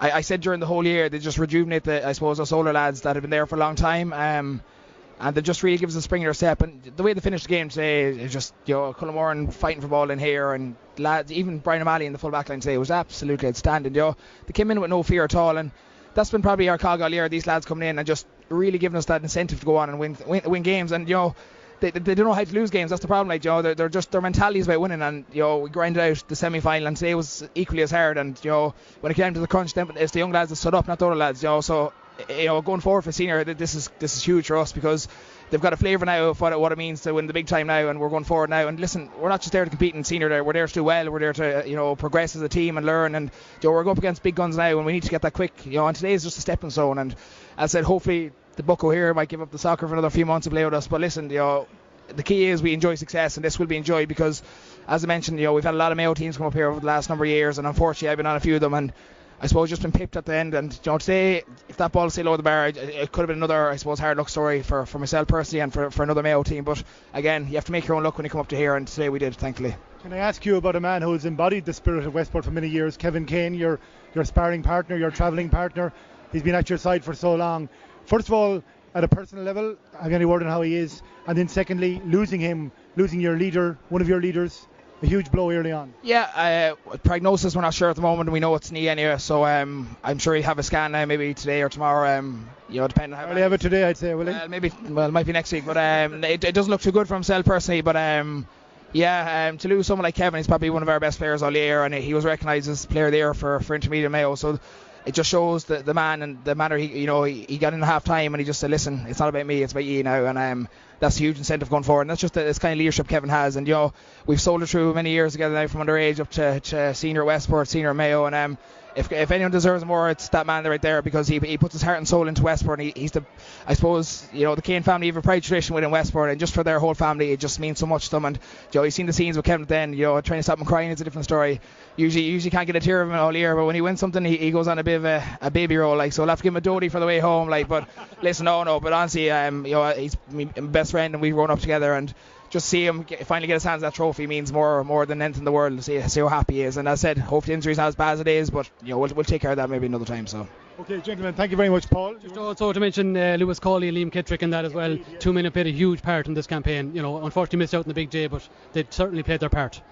I said during the whole year, they just rejuvenate us older lads that have been there for a long time. And they just really gives us a spring in their step. And the way they finished the game today is just, you know, Cullen fighting for ball in here, and lads, even Brian O'Malley in the full back line today was absolutely outstanding. You know, they came in with no fear at all, and that's been probably our cog all year. These lads coming in and just really giving us that incentive to go on and win games. And you know, they don't know how to lose games. That's the problem. Like, you know, they're just, their mentality is about winning, and you know, we grinded out the semi-final, and today was equally as hard. And you know, when it came to the crunch, then it's the young lads that stood up, not the other lads. You know, so you know, going forward for senior, this is huge for us, because they've got a flavour now of what it means to win the big time now, and we're going forward now. And listen, we're not just there to compete in senior there, we're there to do well, we're there to, you know, progress as a team and learn. And you know, we're going up against big guns now, and we need to get that quick, you know, and today is just a stepping stone. And as I said, hopefully the bucko here might give up the soccer for another few months to play with us, but listen, you know, the key is we enjoy success, and this will be enjoyed, because as I mentioned, you know, we've had a lot of Mayo teams come up here over the last number of years, and unfortunately I've been on a few of them, and I suppose just been pipped at the end. And you know, today, if that ball stayed low the bar, it could have been another, I suppose, hard luck story for myself personally, and for another Mayo team. But again, you have to make your own luck when you come up to here, and today we did, thankfully. Can I ask you about a man who's embodied the spirit of Westport for many years, Kevin Kane, your sparring partner, your travelling partner? He's been at your side for so long. First of all, at a personal level, have you any word on how he is? And then secondly, losing your leader, one of your leaders, a huge blow early on. Yeah, prognosis, we're not sure at the moment. We know it's knee anyway, so I'm sure he'll have a scan now, maybe today or tomorrow. You know, depending on how. Will he have it today, I'd say, will he? It might be next week, but it doesn't look too good for himself personally. But to lose someone like Kevin, he's probably one of our best players all year, and he was recognised as player of the year for intermediate Mayo. So it just shows the man and the manner he got in at half time, and he just said, listen, it's not about me, it's about you now. And that's a huge incentive going forward, and that's just this kind of leadership Kevin has. And you know, we've sold it through many years together now, from underage up to senior Westport, senior Mayo. And if anyone deserves more, it's that man right there, because he puts his heart and soul into Westport. And he's the, I suppose, you know, the Kane family have a pride tradition within Westport, and just for their whole family, it just means so much to them. And you know, you've seen the scenes with Kevin then, you know, trying to stop him crying is a different story. Usually can't get a tear of him all year, but when he wins something, he goes on a bit of a baby roll, like. So I'll have to give him a doty for the way home, like. But listen, but honestly, you know, he's my best friend, and we've grown up together, and just see him finally get his hands on that trophy means more than anything in the world, to see how happy he is. And as I said, hopefully the injury's not as bad as it is, but you know, we'll take care of that maybe another time. So. Okay, gentlemen, thank you very much, Paul. Just also to mention Lewis Cawley and Liam Kittrick in that as well. 2 men have played a huge part in this campaign. You know, unfortunately missed out in the big day, but they certainly played their part.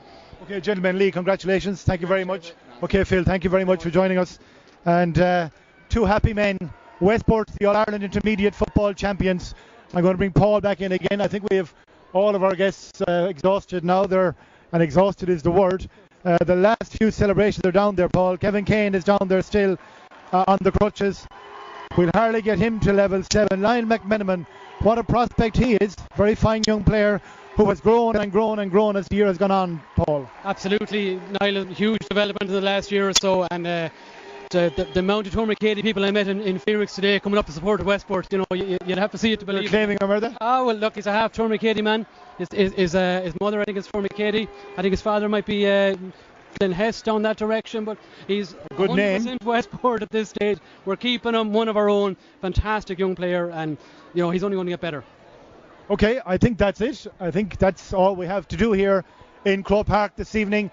Okay, gentlemen, Lee, congratulations. Thank you very much. Okay, Phil, thank you very much for joining us. And 2 happy men, Westport, the All-Ireland Intermediate Football Champions. I'm going to bring Paul back in again. I think we have all of our guests exhausted now. And exhausted is the word. The last few celebrations are down there, Paul. Kevin Kane is down there still on the crutches. We'll hardly get him to level 7. Lyle McMenamin, what a prospect he is. Very fine young player who has grown and grown and grown as the year has gone on, Paul. Absolutely. Niall, huge development in the last year or so, and the amount of Tourmakeady people I met in Phoenix today coming up to support Westport, you know, you'd have to see it to believe. You're claiming him, are they? Well, look, he's a half Tourmakeady man. His mother, I think, is Tourmakeady. I think his father might be Glen Hess down that direction, but he's good 100% name. Westport at this stage. We're keeping him, one of our own, fantastic young player, and you know, he's only going to get better. Okay, I think that's it. I think that's all we have to do here in Croke Park this evening.